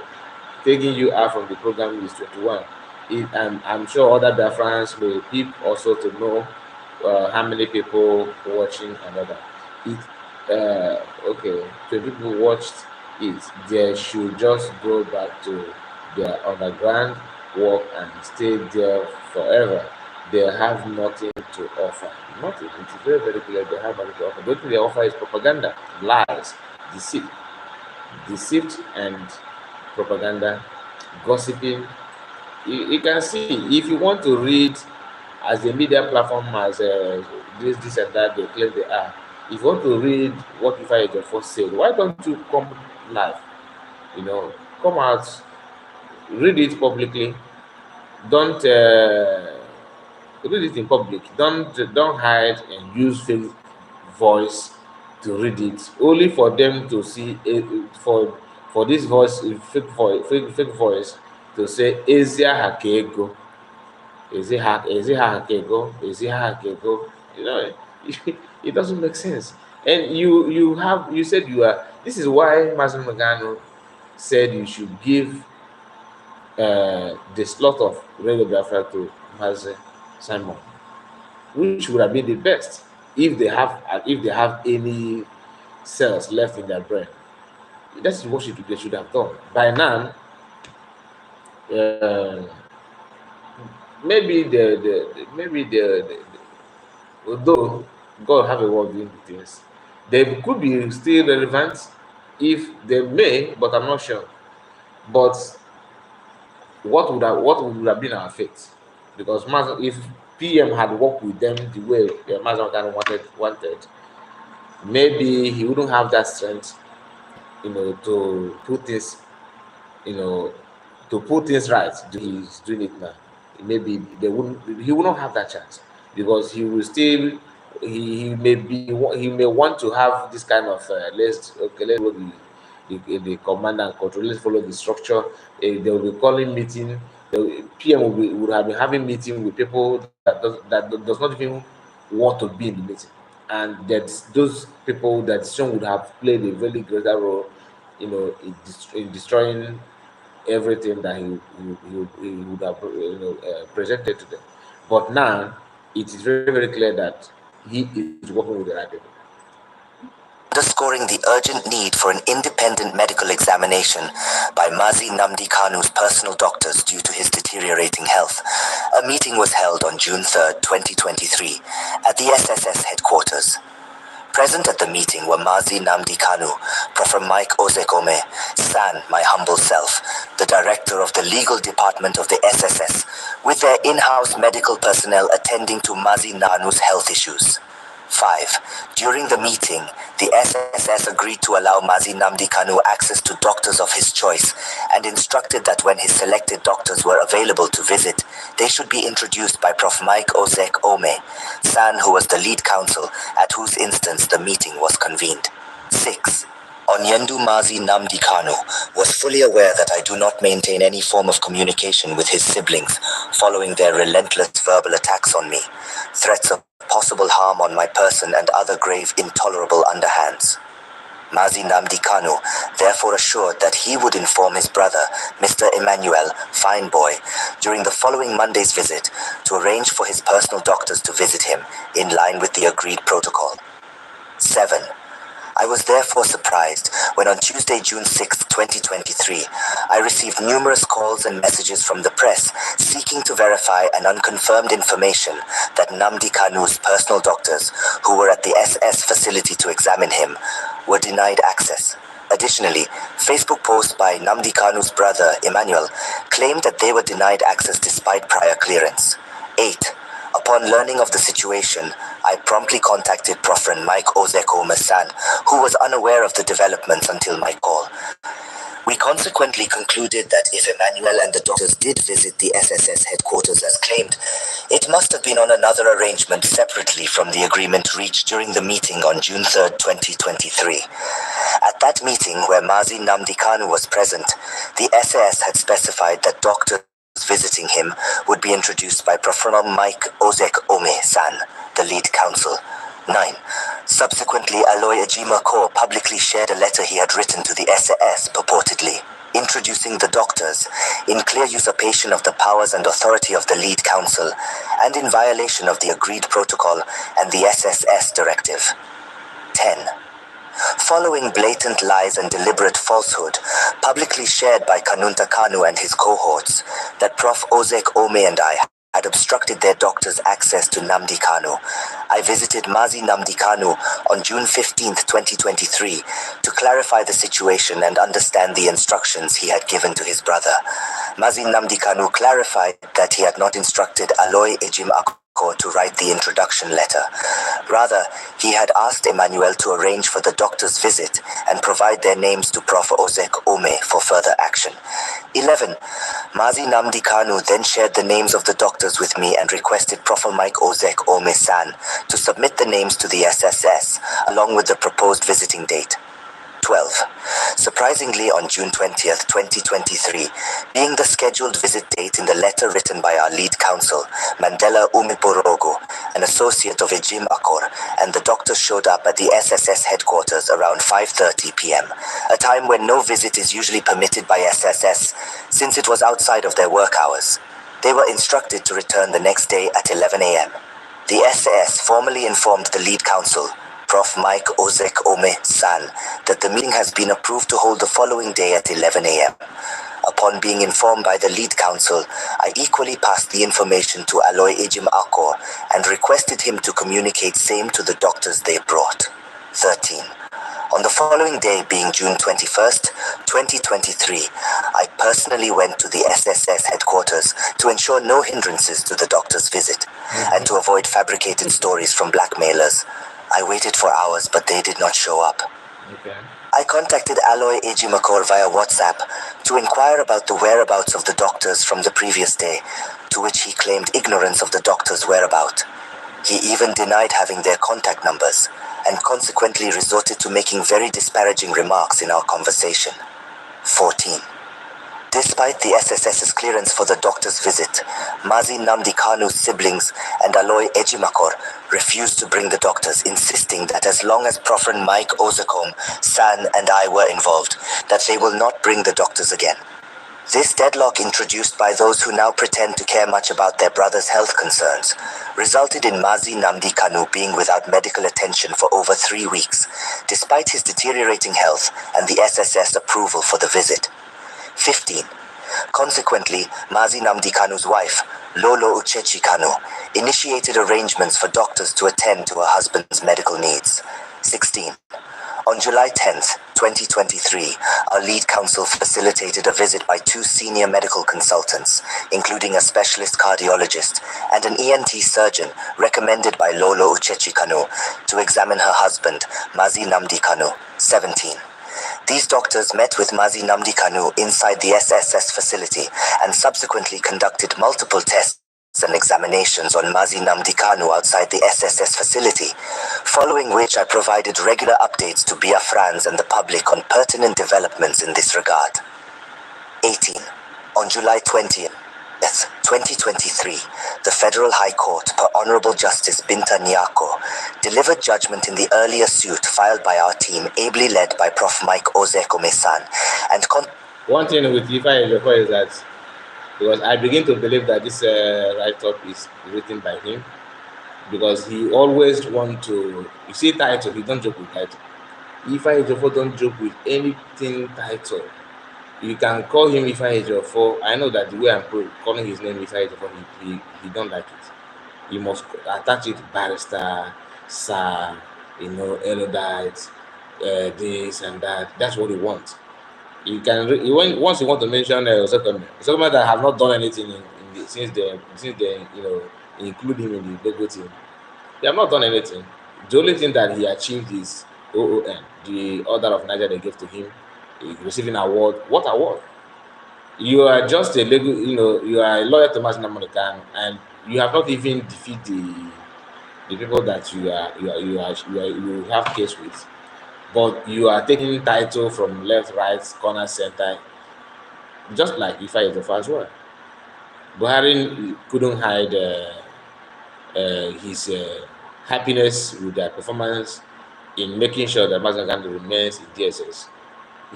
taking you out from the program is 21. And I'm sure other Biafrans will peep also to know how many people watching another. Okay, 20 people watched it. They should just go back to their underground work and stay there forever. They have nothing to offer. Nothing. It's very, very clear they have nothing to offer. The only thing they offer is propaganda, lies. deceit, deceit and propaganda, gossiping. You can see if you want to read as a media platform as this and that they claim they are. If you want to read what Ifa Ejiofor said, why don't you come live? You know, come out, read it publicly. Don't read it in public. Don't hide and use fake voice to read it. Only for them to see for this voice fake voice to say Ezia Hakego. Is it Hakego? Is it Hakego? You know, it doesn't make sense. And you said you are. This is why Mazen Magano said you should give the slot of Radio Biafra to Mazen Simon, which would have been the best if they have any cells left in their brain. That's what they should have done by now. Uh, maybe although God have a word doing the things, they could be still relevant if they may, but I'm not sure. But what would have been our fate? Because if PM had worked with them the way Mazan kind of wanted, maybe he wouldn't have that strength, to put this, you know, to put things right. He's doing it now. Maybe he wouldn't have that chance because he will still he may want to have this kind of let's follow the command and control. Let's follow the structure. They will be calling meeting. PM would have been having meeting with people that does not even want to be in the meeting, and that those people that soon would have played a very greater role, in destroying everything that he would have presented to them. But now it is very, very clear that he is working with the right people. Underscoring the urgent need for an independent medical examination by Mazi Nnamdi Kanu's personal doctors due to his deteriorating health, a meeting was held on June 3, 2023, at the SSS headquarters. Present at the meeting were Mazi Nnamdi Kanu, Prof. Mike Ozekome, San, my humble self, the director of the legal department of the SSS, with their in-house medical personnel attending to Mazi Nanu's health issues. 5. During the meeting, the SSS agreed to allow Mazi Nnamdi Kanu access to doctors of his choice and instructed that when his selected doctors were available to visit, they should be introduced by Prof. Mike Ozek Ome, San, who was the lead counsel, at whose instance the meeting was convened. 6. Onyendu Mazi Nnamdi Kanu was fully aware that I do not maintain any form of communication with his siblings following their relentless verbal attacks on me, threats of possible harm on my person and other grave intolerable underhands. Mazi Nnamdi Kanu therefore assured that he would inform his brother, Mr. Emmanuel Fineboy, during the following Monday's visit to arrange for his personal doctors to visit him in line with the agreed protocol. 7. I was therefore surprised when on Tuesday, June 6, 2023, I received numerous calls and messages from the press seeking to verify an unconfirmed information that Nnamdi Kanu's personal doctors, who were at the SS facility to examine him, were denied access. Additionally, Facebook posts by Nnamdi Kanu's brother, Emmanuel, claimed that they were denied access despite prior clearance. 8. Upon learning of the situation, I promptly contacted Prof. Mike Ozeko Masan, who was unaware of the developments until my call. We consequently concluded that if Emmanuel and the doctors did visit the SSS headquarters as claimed, it must have been on another arrangement separately from the agreement reached during the meeting on June 3, 2023. At that meeting, where Mazi Nnamdi Kanu was present, the SAS had specified that doctors visiting him would be introduced by Professor Mike Ozek Ome-san, the lead counsel. 9. Subsequently, Aloy Ejima Kaur publicly shared a letter he had written to the SAS, purportedly introducing the doctors in clear usurpation of the powers and authority of the lead counsel and in violation of the agreed protocol and the SSS directive. 10. Following blatant lies and deliberate falsehood, publicly shared by Kanunta Kanu and his cohorts, that Prof. Ozek Ome and I had obstructed their doctors' access to Nnamdi Kanu, I visited Mazi Nnamdi Kanu on June 15, 2023, to clarify the situation and understand the instructions he had given to his brother. Mazi Nnamdi Kanu clarified that he had not instructed Aloy Ejim Akko to write the introduction letter. Rather, he had asked Emmanuel to arrange for the doctor's visit and provide their names to Prof. Ozek Ome for further action. 11. Mazi Nnamdi Kanu then shared the names of the doctors with me and requested Prof. Mike Ozek Ome San to submit the names to the SSS along with the proposed visiting date. 12. Surprisingly, on June 20th, 2023, being the scheduled visit date in the letter written by our lead counsel, Mandela Umiporogo, an associate of Ejim Akor, and the doctors showed up at the SSS headquarters around 5:30 p.m., a time when no visit is usually permitted by SSS, since it was outside of their work hours. They were instructed to return the next day at 11 a.m. The SS formally informed the lead counsel, Prof. Mike Ozek Ome San, that the meeting has been approved to hold the following day at 11 a.m. Upon being informed by the lead counsel, I equally passed the information to Aloy Ejim Akor and requested him to communicate same to the doctors they brought. 13. On the following day, being June 21st, 2023, I personally went to the SSS headquarters to ensure no hindrances to the doctor's visit and to avoid fabricated stories from blackmailers. I waited for hours, but they did not show up. Okay. I contacted Aloy Ejimakor via WhatsApp to inquire about the whereabouts of the doctors from the previous day, to which he claimed ignorance of the doctors' whereabout. He even denied having their contact numbers, and consequently resorted to making very disparaging remarks in our conversation. 14. Despite the SSS's clearance for the doctor's visit, Mazi Nnamdi Kanu's siblings and Aloy Ejimakor refused to bring the doctors, insisting that as long as Prof. Mike Ozekom, San and I were involved, that they will not bring the doctors again. This deadlock, introduced by those who now pretend to care much about their brother's health concerns, resulted in Mazi Nnamdi Kanu being without medical attention for over 3 weeks, despite his deteriorating health and the SSS approval for the visit. 15. Consequently, Mazi Nnamdi Kanu's wife, Lolo Uchechi Kanu, initiated arrangements for doctors to attend to her husband's medical needs. 16. On July 10th, 2023, our lead counsel facilitated a visit by 2 senior medical consultants, including a specialist cardiologist and an ENT surgeon recommended by Lolo Uchechi Kanu, to examine her husband, Mazi Nnamdi Kanu. 17. These doctors met with Mazi Nnamdi Kanu inside the SSS facility and subsequently conducted multiple tests and examinations on Mazi Nnamdi Kanu outside the SSS facility, following which I provided regular updates to Biafrans and the public on pertinent developments in this regard. 18. On July 20th, 2023, the Federal High Court, per Honorable Justice Binta Nyako, delivered judgment in the earlier suit filed by our team, ably led by Prof. Mike Ozeko-Mesan, and one thing with Ifa Ejiofor is that, because I begin to believe that this write-up is written by him, because he always want to, you see title, he don't joke with title. Ifa Ejiofor don't joke with anything title. You can call him Ifa Ejiofor. I know that the way I'm calling his name Ifa Ejiofor, he don't like it. You must attach it barrister, sir, erudite, this and that. That's what he wants. You can once you want to mention Osekome that have not done anything since they include him in the logo team. They have not done anything. The only thing that he achieved is OON, the Order of Niger they gave to him, receiving award. What award? You are just a legal, you are a lawyer to Mazi Nnamdi Kanu, and you have not even defeated the people that you have case with. But you are taking title from left, right, corner, center, just like Ifa Ejiofor as well. Buhari couldn't hide his happiness with their performance in making sure that Mazi Nnamdi Kanu remains in DSS.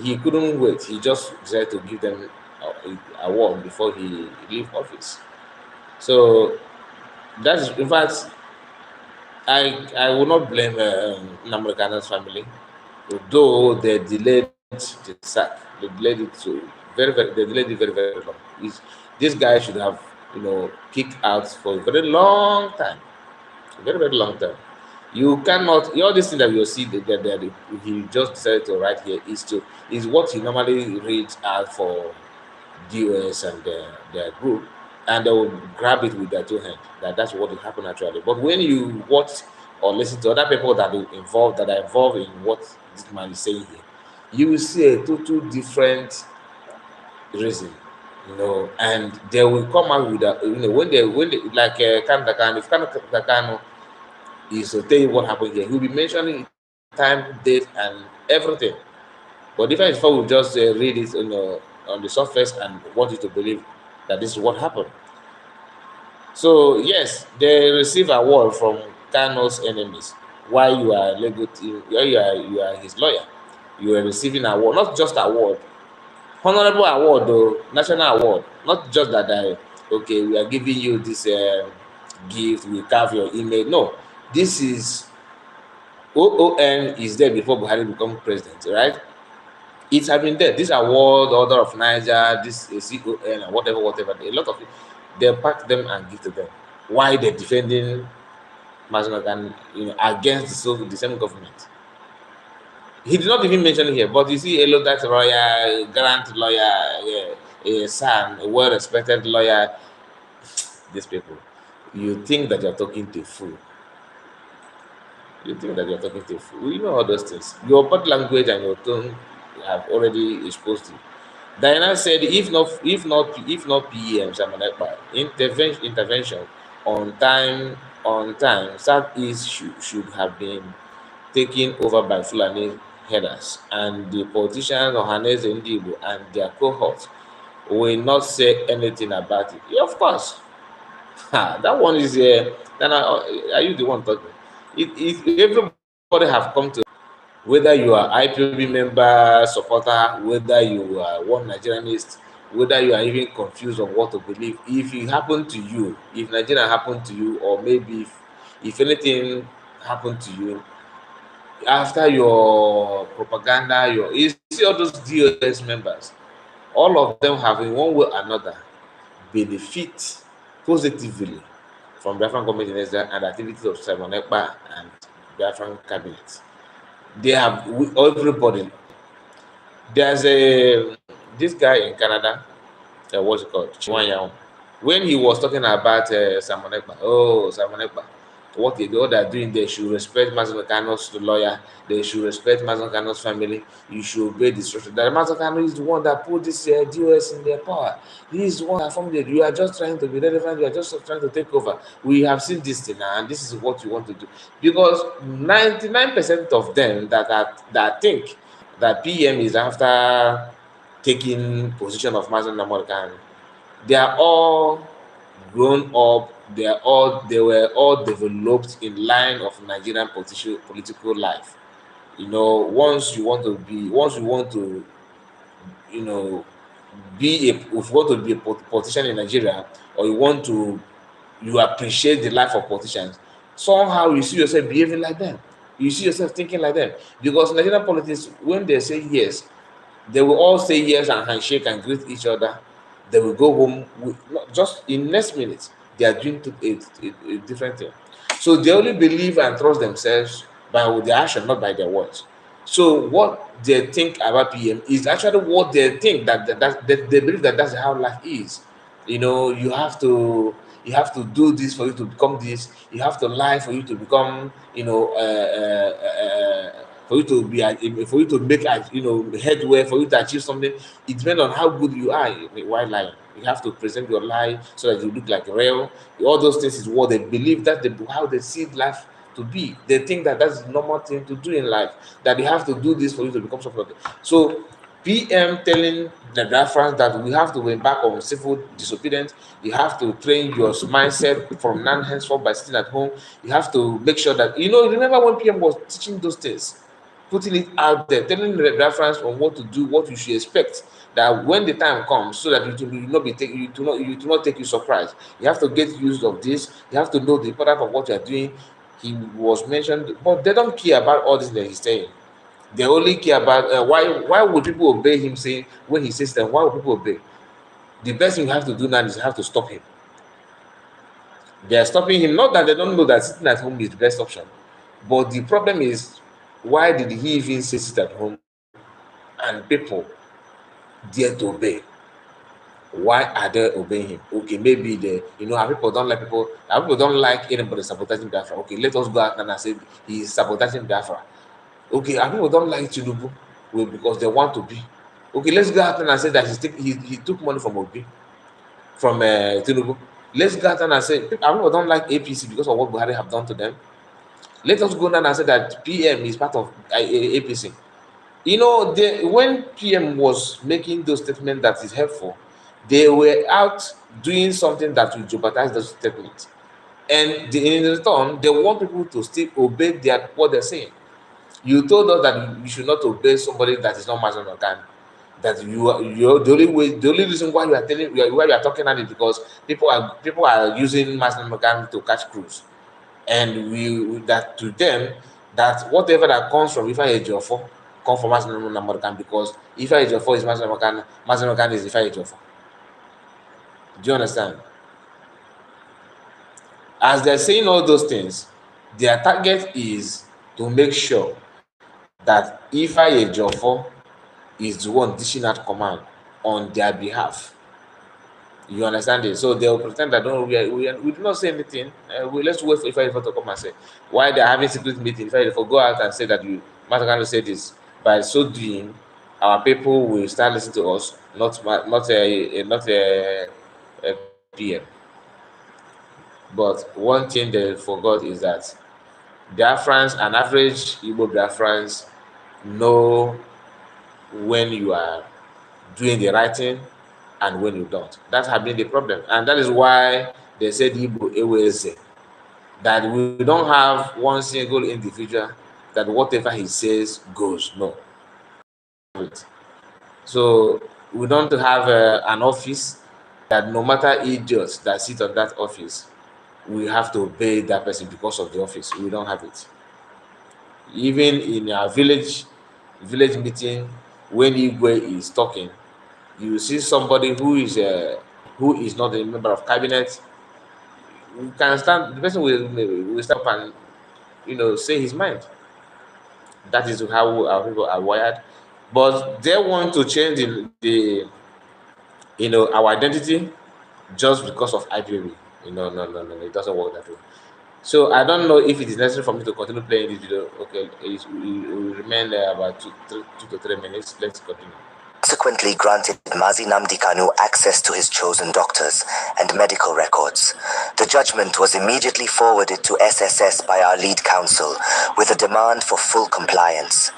He couldn't wait. He just decided to give them an award before he leave office. So that's, in fact, I will not blame Nnamdi Kanu's family. Though they delayed the sack, they delayed it very, very long. This guy should have, kicked out for a very long time. very, very long time. You cannot, all this thing that you see that he just decided to write here is what he normally reads out for DOS and their group, and they will grab it with their two hands. That's what will happen actually. But when you watch or listen to other people that are involved in what this man is saying here, you will see a total different reason, and they will come out with a, when they like Kanu, if Kanu is to tell you what happened here, he'll be mentioning time, date, and everything. But different is before we just read it on the surface and want you to believe that this is what happened. So yes, they receive award from Kano's enemies. While you are while you are his lawyer, you are receiving award, not just award, honorable award though, national award, not just that okay, we are giving you this gift, we carve your image. No, this is OON is there before Buhari become president, right? It has been there. This award, Order of Niger, this CON, and whatever. A lot of it, they pack them and give to them. Why they're defending Maznagan, against the same government. He did not even mention it here, but you see, a that lawyer, grant lawyer, a son, a well-respected lawyer. These people, you think that you're talking to a fool. You think that you're talking to a fool. You know all those things. Your body language and your tone have already exposed you. Diana said, if not PM Simon Ekpa intervention on time, Southeast should have been taken over by Fulani headers, and the politicians Ohaneze Ndibo and their cohorts will not say anything about it. Yeah, of course. That one is then are you the one talking? If everybody have come to, whether you are IPOB member, supporter, whether you are one Nigerianist, whether you are even confused on what to believe, if it happened to you, if Nigeria happened to you, or maybe if anything happened to you after your propaganda, you see all those DOS members, all of them have in one way or another benefit positively from Biafran government in Israel and activities of Simon Ekpa and Biafran cabinet. They have everybody. There's this guy in Canada, what's it called? Chiwanyao. When he was talking about Simon Ekpa, Simon Ekpa, what they're doing, they should respect Mazen Kano's lawyer, they should respect Mazen Kano's family, you should obey the structure. That Mazen Kano is the one that put this DOS in their power. He is the one that formed it. You are just trying to be relevant, you are just trying to take over. We have seen this thing and this is what you want to do. Because 99% of them that think that PM is after taking position of Mazen Kano, they are all grown up, they were all developed in line of Nigerian political life. Once you want to you know if you want to be a politician in Nigeria, or you appreciate the life of politicians, somehow you see yourself behaving like them, you see yourself thinking like them. Because Nigerian politics, when they say yes, they will all say yes and handshake and greet each other. They will go home just in next minute. They are doing a different thing. So they only believe and trust themselves by their action, not by their words. So what they think about PM is actually what they think that they believe that that's how life is. You have to do this for you to become this. You have to lie for you to become for you to be for you to make headway, for you to achieve something. It depends on how good you are while lying. You have to present your lie so that you look like real. All those things is what they believe, how they see life to be. They think that that's the normal thing to do in life, that you have to do this for you to become something. So PM telling the Biafrans that we have to embark on civil disobedience. You have to train your mindset from now henceforth by sitting at home. You have to make sure that remember when PM was teaching those things, putting it out there, telling the Biafrans on what to do, what you should expect. That when the time comes, so that it will not be you do not take you surprise. You have to get used of this. You have to know the importance of what you are doing. He was mentioned, but they don't care about all this that he's saying. They only care about why would people obey him saying when he says that, why would people obey? The best thing you have to do now is you have to stop him. They are stopping him. Not that they don't know that sitting at home is the best option, but the problem is, why did he even say sit at home and people dare to obey? Why are they obeying him? Okay, maybe our people don't like our people don't like anybody sabotaging Biafra. Okay, let us go out and say he's sabotaging Biafra. Okay, our people don't like Tinubu, well, because they want to be. Okay, let's go out and say that he took money from Obi, from Tinubu. Let's go out and say our people don't like APC because of what Buhari have done to them. Let us go down and say that PM is part of APC. When PM was making those statements that is helpful, they were out doing something that will jeopardize those statements. And in return, they want people to still obey what they're saying. You told us that you should not obey somebody that is not Muslim Organ. That the only reason why you are talking about it because people are using Muslim Organ to catch crews, and that to them, that whatever that comes from Ifa Ejiofor come from Mazen Namorkan, because Ifa Ejiofor is Mazen Namorkan is Ifa Ejiofor. Do you understand? As they're saying all those things, their target is to make sure that Ifa Ejiofor is the one dishing out command on their behalf. You understand it? So they'll pretend that we do not say anything. Let's wait for Ifa to come and say why they're having secret meeting. Ifa go out and say that Matakano said this. By so doing, our people will start listening to us, not a PM. But one thing they forgot is that Biafrans, an average Igbo Biafrans, know when you are doing the right thing and when you don't. That has been the problem. And that is why they said Igbo Eweze, that we don't have one single individual that whatever he says goes. No. So we don't have an office that no matter idiots that sit on that office, we have to obey that person because of the office. We don't have it. Even in our village meeting, when Igwe is talking, you see somebody who is not a member of cabinet. You can stand. The person will stop and say his mind. That is how our people are wired. But they want to change our identity just because of IPOB. No, it doesn't work that way. So I don't know if it is necessary for me to continue playing this video. Okay, it will remain about 2 to 3 minutes. Let's continue. Subsequently granted Mazi Nnamdi Kanu access to his chosen doctors and medical records. The judgment was immediately forwarded to SSS by our lead counsel with a demand for full compliance.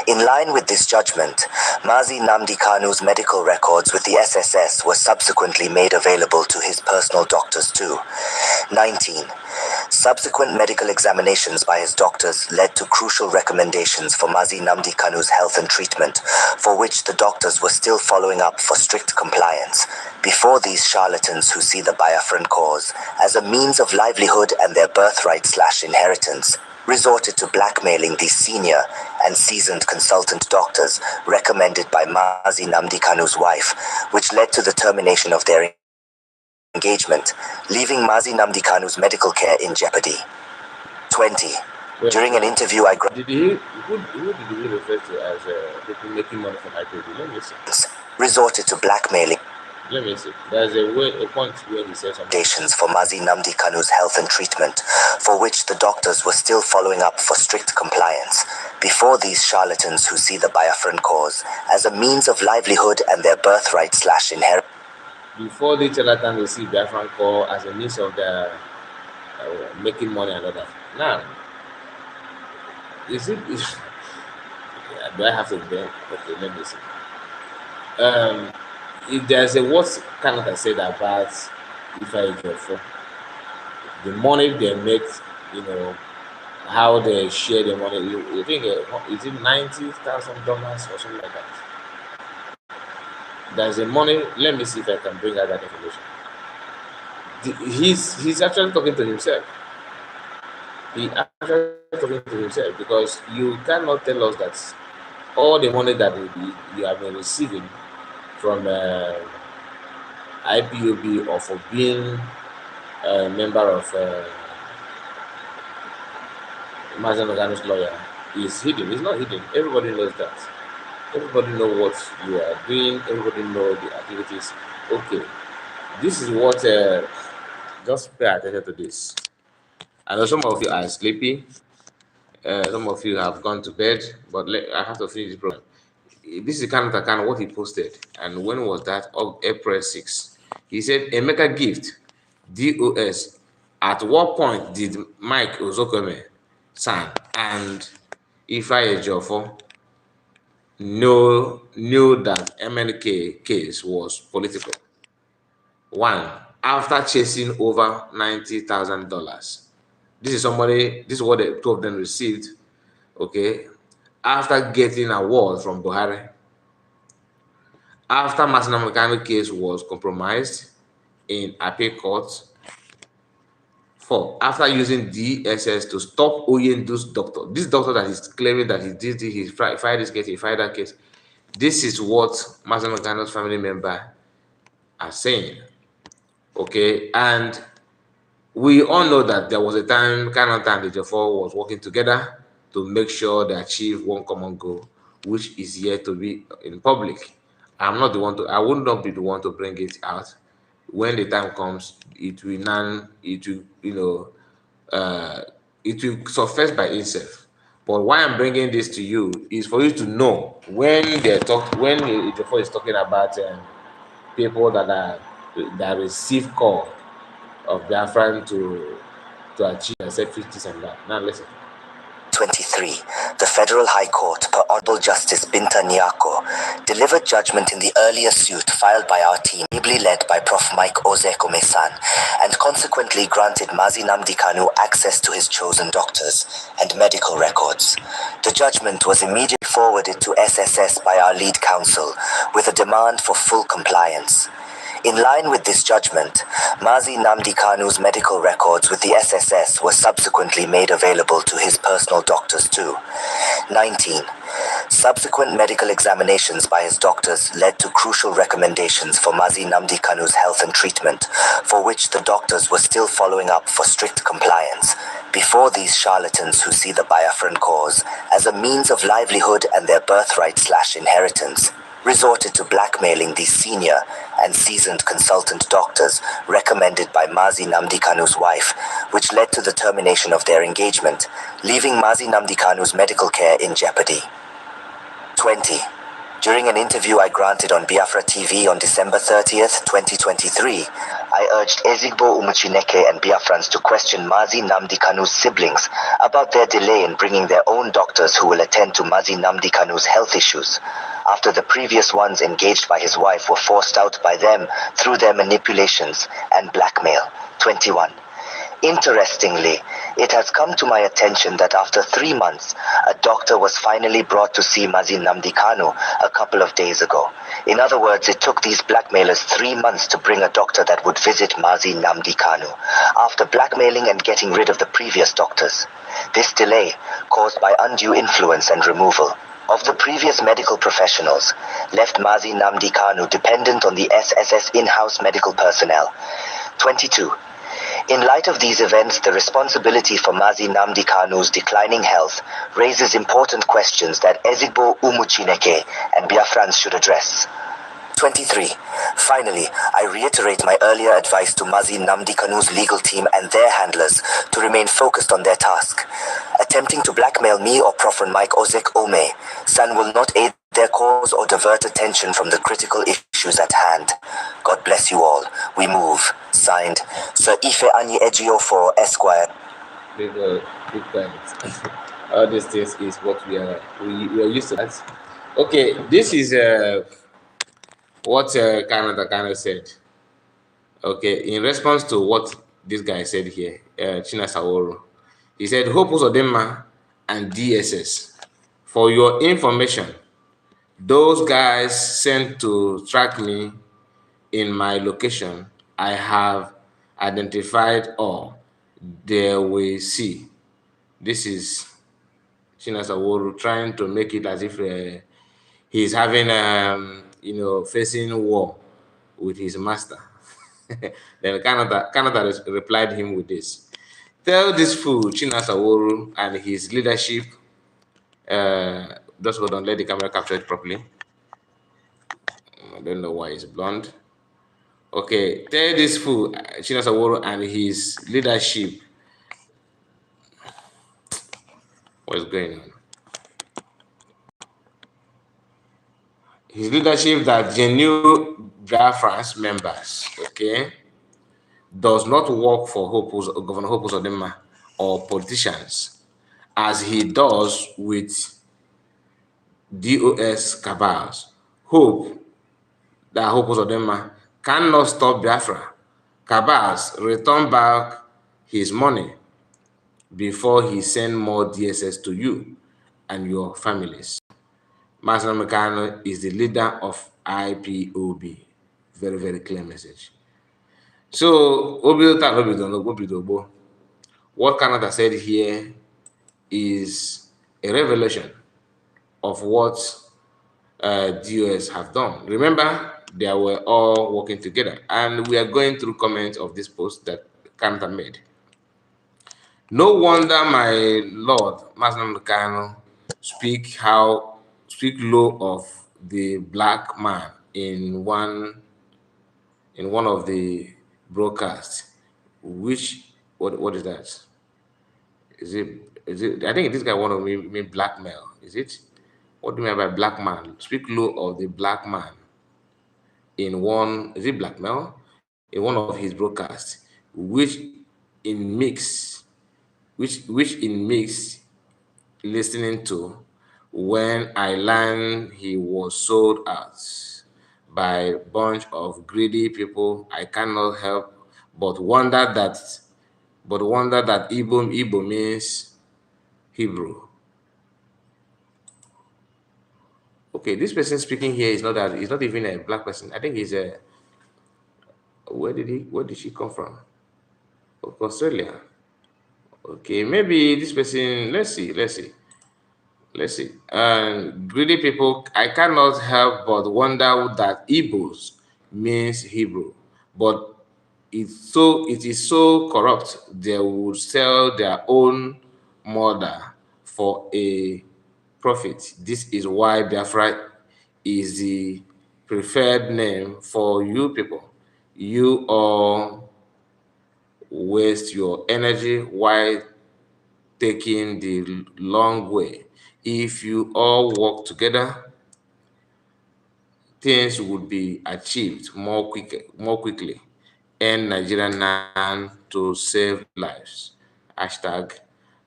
In line with this judgment, Mazi Nnamdi Kanu's medical records with the SSS were subsequently made available to his personal doctors too. 19. Subsequent medical examinations by his doctors led to crucial recommendations for Mazi Nnamdi Kanu's health and treatment, for which the doctors were still following up for strict compliance. Before these charlatans who see the Biafran cause as a means of livelihood and their birthright/inheritance, resorted to blackmailing these senior and seasoned consultant doctors recommended by Mazi Nnamdi Kanu's wife, which led to the termination of their engagement, leaving Mazi Nnamdi Kanu's medical care in jeopardy. 20. During an interview who did he refer to as people making money from IPOB? Let me see. Resorted to blackmailing. Let me see. There's a point where he says something. For Mazi Nnamdi Kanu's health and treatment, for which the doctors were still following up for strict compliance. Before these charlatans who see the Biafran cause as a means of livelihood and their birthright/inheritance. Before the charlatans will see Biafran cause as a means of their making money and all that. Now, do I have to be? Okay, let me see. If there's a what cannot I say that about Ifa Ejiofor, the money they make, how they share the money. You think is it $90,000 or something like that? There's a money. Let me see if I can bring out that information. He's actually talking to himself. He actually talking to himself, because you cannot tell us that all the money that you have been receiving from IPOB or for being a member of Mazen Organo's lawyer is hidden. It's not hidden. Everybody knows that. Everybody know what you are doing. Everybody know the activities. Okay, this is what. Just pay attention to this. I know some of you are sleepy. Some of you have gone to bed, but I have to finish this program. This is kind of the kind of what he posted. And when was that? Of April 6th. He said, a mega gift, DOS. At what point did Mike Ozokome San and Ifeanyi Ejiofor knew that MNK case was political? One, after chasing over $90,000. This is what the two of them received, okay, after getting awards from Buhari, after Nnamdi Kanu case was compromised in appeal court. Four, after using DSS to stop owing those doctor. This doctor that is claiming that he did it, he filed this case, he filed that case. This is what Nnamdi Kanu's family member are saying, okay, and we all know that there was a time Kanu and Ejiofor was working together to make sure they achieve one common goal, which is yet to be in public. I'm not the one to. I would not be the one to bring it out. When the time comes, it will it will surface by itself. But why I'm bringing this to you is for you to know when Ejiofor is talking about people that receive call of Biafran to achieve and set 50s and that. Now listen. 23, the Federal High Court, per Honorable Justice Binta Nyako, delivered judgment in the earlier suit filed by our team, ably led by Prof. Mike Ozekome-san, and consequently granted Mazi Nnamdi Kanu access to his chosen doctors and medical records. The judgment was immediately forwarded to SSS by our lead counsel, with a demand for full compliance. In line with this judgment, Mazi Nnamdi Kanu's medical records with the SSS were subsequently made available to his personal doctors too. 19. Subsequent medical examinations by his doctors led to crucial recommendations for Mazi Nnamdi Kanu's health and treatment, for which the doctors were still following up for strict compliance, before these charlatans who see the Biafran cause as a means of livelihood and their birthright/inheritance resorted to blackmailing these senior and seasoned consultant doctors recommended by Mazi Nnamdi Kanu's wife, which led to the termination of their engagement, leaving Mazi Nnamdi Kanu's medical care in jeopardy. 20. During an interview I granted on Biafra TV on December 30th, 2023, I urged Ezigbo Umuchineke and Biafrans to question Mazi Nnamdi Kanu's siblings about their delay in bringing their own doctors who will attend to Mazi Nnamdi Kanu's health issues, after the previous ones engaged by his wife were forced out by them through their manipulations and blackmail. 21. Interestingly, it has come to my attention that after 3 months, a doctor was finally brought to see Mazi Nnamdi Kanu a couple of days ago. In other words, it took these blackmailers 3 months to bring a doctor that would visit Mazi Nnamdi Kanu, after blackmailing and getting rid of the previous doctors. This delay, caused by undue influence and removal of the previous medical professionals, left Mazi Nnamdi Kanu dependent on the SSS in-house medical personnel. 22. In light of these events, the responsibility for Mazi Nnamdi Kanu's declining health raises important questions that Ezigbo Umuchineke and Biafrans should address. 23. Finally, I reiterate my earlier advice to Mazi Nnamdi Kanu's legal team and their handlers to remain focused on their task. Attempting to blackmail me or Prof. Mike Ozekome-san will not aid their cause or divert attention from the critical issues at hand. God bless you all. We move. Signed, Sir Ifeanyi Ejiofor, Esquire. Big quiet. All these things is what we are used to that. Okay, this is what Canada kind of said. Okay, in response to what this guy said here, China Saworo, he said, Hope Uzodinma and DSS. For your information, those guys sent to track me in my location, I have identified all. They will see. This is China Saworo trying to make it as if he's having, facing war with his master. Then Canada replied him with this. Tell this fool, Chinasaworu, and his leadership, just hold on, let the camera capture it properly. I don't know why it's blonde. Okay, tell this fool, Chinasaworu, and his leadership, what's going on? His leadership that genuine Biafrans members, okay, does not work for Governor Hope Uzodinma or politicians, as he does with DOS cabals. Hope Uzodinma cannot stop Biafra. Cabals return back his money before he send more DSS to you and your families. Nnamdi Kanu is the leader of IPOB. Very, very clear message. So, what Canada said here is a revelation of what DOS have done. Remember, they were all working together, and we are going through comments of this post that Canada made. No wonder my lord, Nnamdi Kanu, speak low of the black man in one of the broadcasts. What is that? Is it? I think this guy wanted me blackmail. Is it? What do you mean by black man? Speak low of the black man in one. Is it blackmail? In one of his broadcasts, which in mix, listening to when I learned he was sold out by a bunch of greedy people. I cannot help but wonder that Igbo means Hebrew. Okay, this person speaking here is not even a black person. I think he's a where did she come from? Australia. Okay, maybe this person, let's see. Greedy people, I cannot help but wonder that Igbos means Hebrew, but it is so corrupt they would sell their own mother for a profit. This is why Biafra is the preferred name for you people. You all waste your energy while taking the long way. If you all work together, things would be achieved more quickly. End Nigerian nan to save lives. Hashtag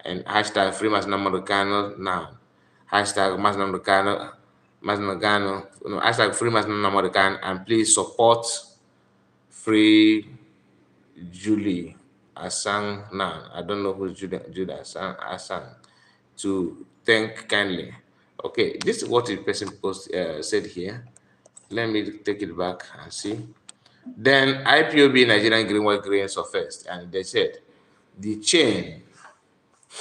and hashtag free Nnamdi Kanu now. Hashtag Nnamdi Kanu, hashtag free Nnamdi Kanu, and please support free Julie Asang now. I don't know who's Julie Asang. To thank kindly. Okay, this is what the person said here. Let me take it back and see. Then IPOB Nigerian Green White Grain surfaced, and they said the chain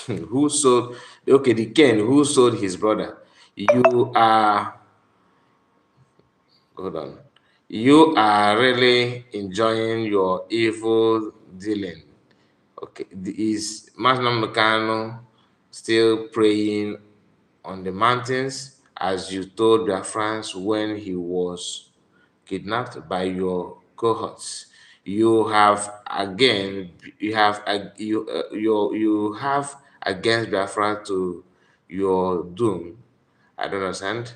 who sold the Ken who sold his brother. You are hold on. You are really enjoying your evil dealing. Okay, is Nnamdi Kanu still praying on the mountains as you told Biafrans when he was kidnapped by your cohorts? You have against Biafra to your doom. I don't understand.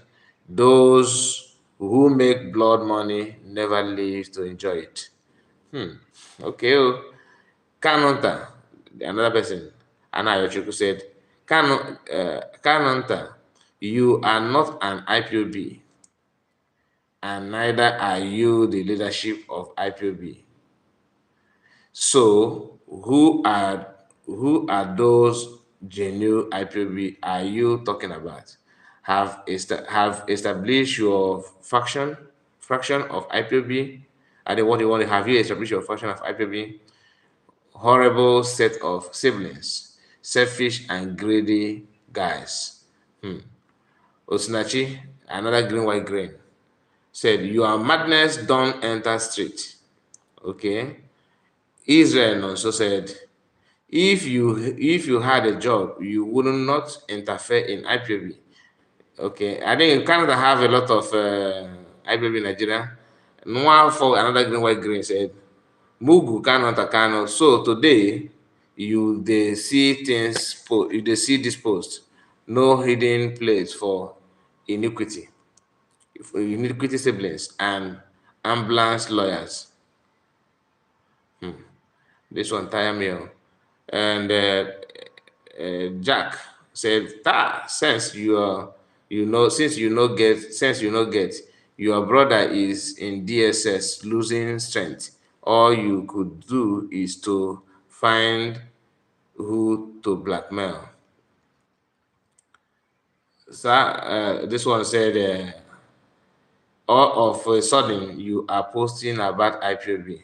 Those who make blood money never live to enjoy it. Okay. Kanonta, another person, Anayochuku said, Kanonta, you are not an IPOB, and neither are you the leadership of IPOB. So, who are those genuine IPOB are you talking about? Have established your fraction of IPOB? And what you want to have you established your fraction of IPOB? Horrible set of siblings, selfish and greedy guys. Osinachi, another green white grain, said, "Your madness don't enter street." Okay. Israel also said, if you had a job, you would not interfere in IPOB. Okay, I think Canada have a lot of IPOB in Nigeria. One for another green white green said, Mugu Kanu Takano. So today you they see things you they see this post. No hidden place for iniquity. For iniquity siblings and ambulance lawyers. This one tire me. Oh. And Jack said, since you know get, your brother is in DSS losing strength. All you could do is to find who to blackmail. So this one said, all of a sudden you are posting about IPOB.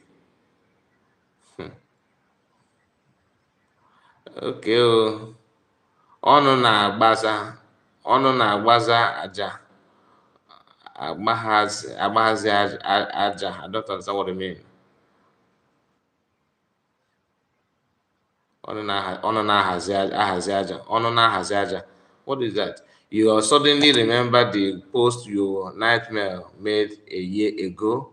Okay, oh. ọnụ na-agbaza aja agbaghazi aja. I don't understand what I mean. ọnụ na-ahazi aja. What is that? You suddenly remember the post your nightmare made a year ago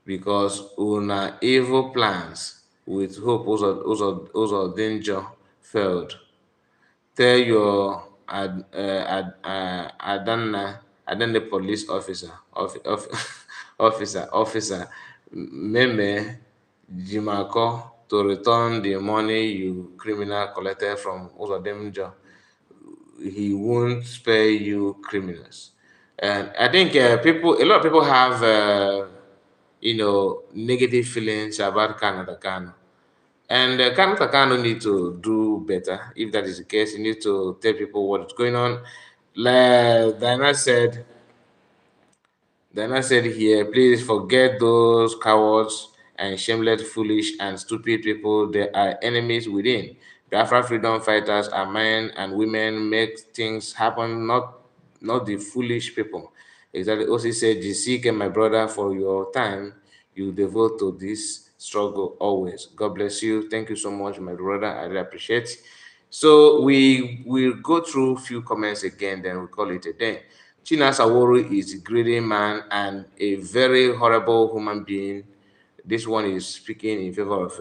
because una evil plans with hope ụzọ danger failed. Tell your Adanna police officer Meme Jimako to return the money you criminal collected from Uzodimjo. He won't spare you criminals. And I think a lot of people have negative feelings about Canada Kanu. And Kanu Kanu need to do better. If that is the case, you need to tell people what's going on. Like Diana said here, please forget those cowards and shameless, foolish, and stupid people. They are enemies within. Biafra freedom fighters are men and women, make things happen, not the foolish people. Exactly. Also said, GC, my brother, for your time you devote to this struggle always. God bless you. Thank you so much, my brother. I really appreciate it. So we will go through a few comments again, then we call it a day. Chinasa Woru is a greedy man and a very horrible human being. This one is speaking in favor of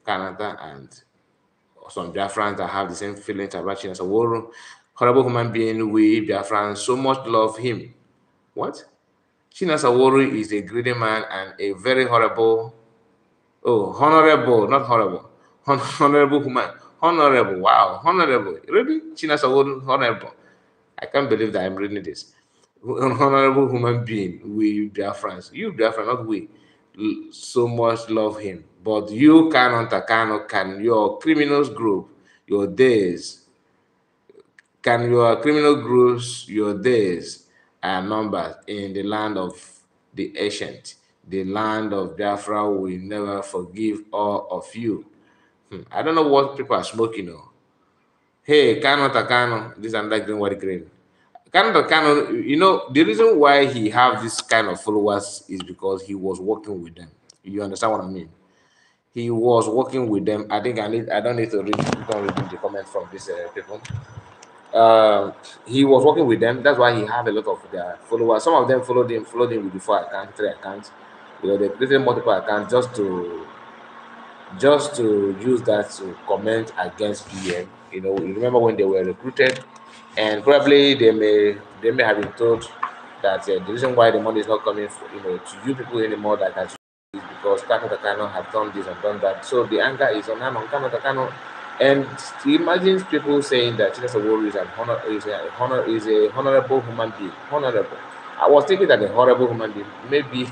Canada and some Biafrans that have the same feelings about Chinasa Woru. Horrible human being, we Biafrans so much love him. What? Chinasa Woru is a greedy man and a very horrible, honorable, not horrible, honorable human, honorable, wow, honorable, really? Chinasa Woru, honorable. I can't believe that I'm reading this. An honorable human being, we Biafrans, you Biafrans, not we, so much love him. But you can your criminals group, your days, can your criminal groups, your days are numbered in the land of the ancient. The land of Biafra will never forgive all of you. I don't know what people are smoking. Oh. Hey, Takano, this is another green, white green. Kanu, the reason why he have this kind of followers is because he was working with them. You understand what I mean? He was working with them. I think I don't need to read the comment from these people. He was working with them. That's why he have a lot of their followers. Some of them followed him with the 4 accounts, 3 accounts. They created multiple accounts just to use that to comment against PM. You remember when they were recruited, and probably they may have been told that the reason why the money is not coming to you people anymore is because Kanu Takano have done this and done that. So the anger is on Kanu Takano, and imagine people saying that Chinasa Woru is a honorable human being. Honorable. I was thinking that a horrible human being, maybe.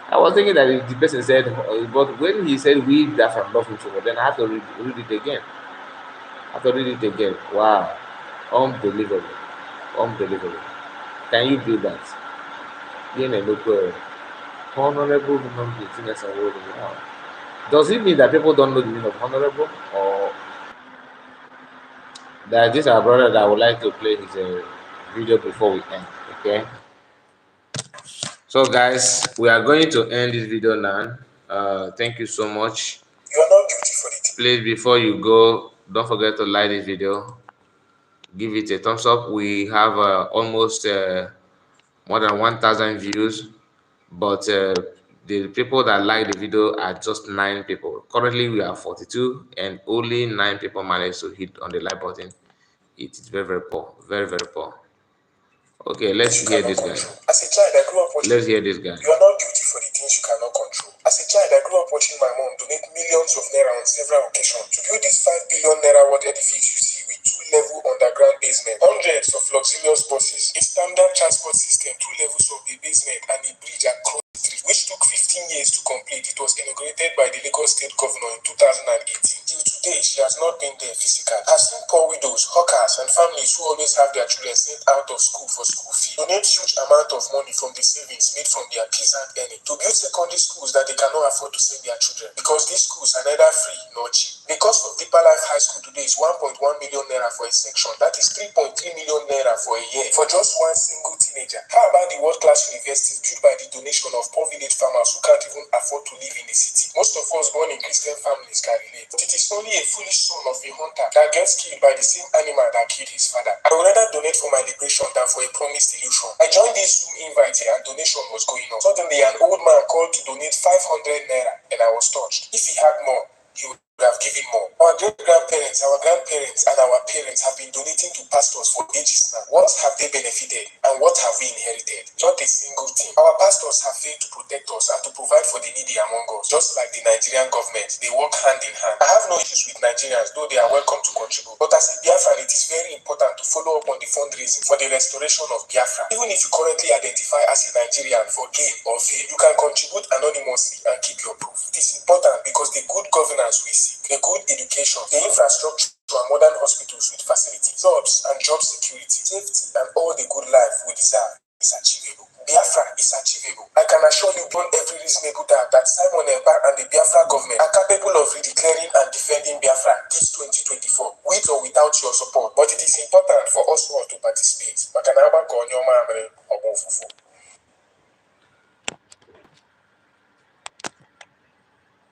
I was thinking that the person said, but when he said we Biafran love him so much, then I have to read it again. Wow. Unbelievable. Unbelievable. Can you do that? Being a local honorable human being, that's a word. Wow. Does it mean that people don't know the meaning of honorable? Or that this our brother that would like to play his video before we end? Okay. So guys, we are going to end this video now. Thank you so much. You are not guilty for it. Please, before you go, don't forget to like this video, give it a thumbs up. We have almost more than 1,000 views, but the people that like the video are just 9 people. Currently we are 42 and only 9 people managed to hit on the like button. It is very, very poor, very, very poor. Okay, let's hear this guy. As a child, I grew up watching. Let's hear this guy. You are not guilty for the things you cannot control. As a child, I grew up watching my mom donate millions of naira on several occasions to build this 5 billion naira worth edifice you see with 2-level underground basement, hundreds of luxurious buses, a standard transport system, 2 levels of the basement, and a bridge across the street, which took 15 years to complete. It was inaugurated by the Lagos State Governor in 2018. Till today, she has not been there physically. Has seen poor widows, hawkers, and families who always have their children sent out of school for school fee donate huge amount of money from the savings made from their peasant earning to build secondary schools that they cannot afford to send their children because these schools are neither free nor cheap. The cost of Deeper Life High School today is 1.1 million naira for a section. That is 3.3 million naira for a year for just one single teenager. How about the world-class universities built by the donation of poor village farmers who can't even afford to live in the city? Most of us born in Christian families can relate. But it is only a foolish son of a hunter that gets killed by the same animal that killed his father. I would rather donate for my liberation than for a promised illusion. I joined this Zoom invite here and donation was going on. Suddenly an old man called to donate 500 naira and I was touched. If he had more, he would have given more. Our great-grandparents, our grandparents, and our parents have been donating to pastors for ages now. What have they benefited and what have we inherited? Not a single thing. Our pastors have failed to protect us and to provide for the needy among us. Just like the Nigerian government, they work hand in hand. I have no issues with Nigerians, though they are welcome to contribute. But as a Biafran, it is very important to follow up on the fundraising for the restoration of Biafra. Even if you currently identify as a Nigerian for gain or fame, you can contribute anonymously and keep your proof. It is important because the good governance we seek, the good education, the infrastructure and modern hospitals with facilities, jobs and job security, safety and all the good life we deserve is achievable. Biafra is achievable. I can assure you beyond every reasonable doubt that Simon Ekpa and the Biafra government are capable of redeclaring and defending Biafra this 2024, with or without your support. But it is important for us all to participate.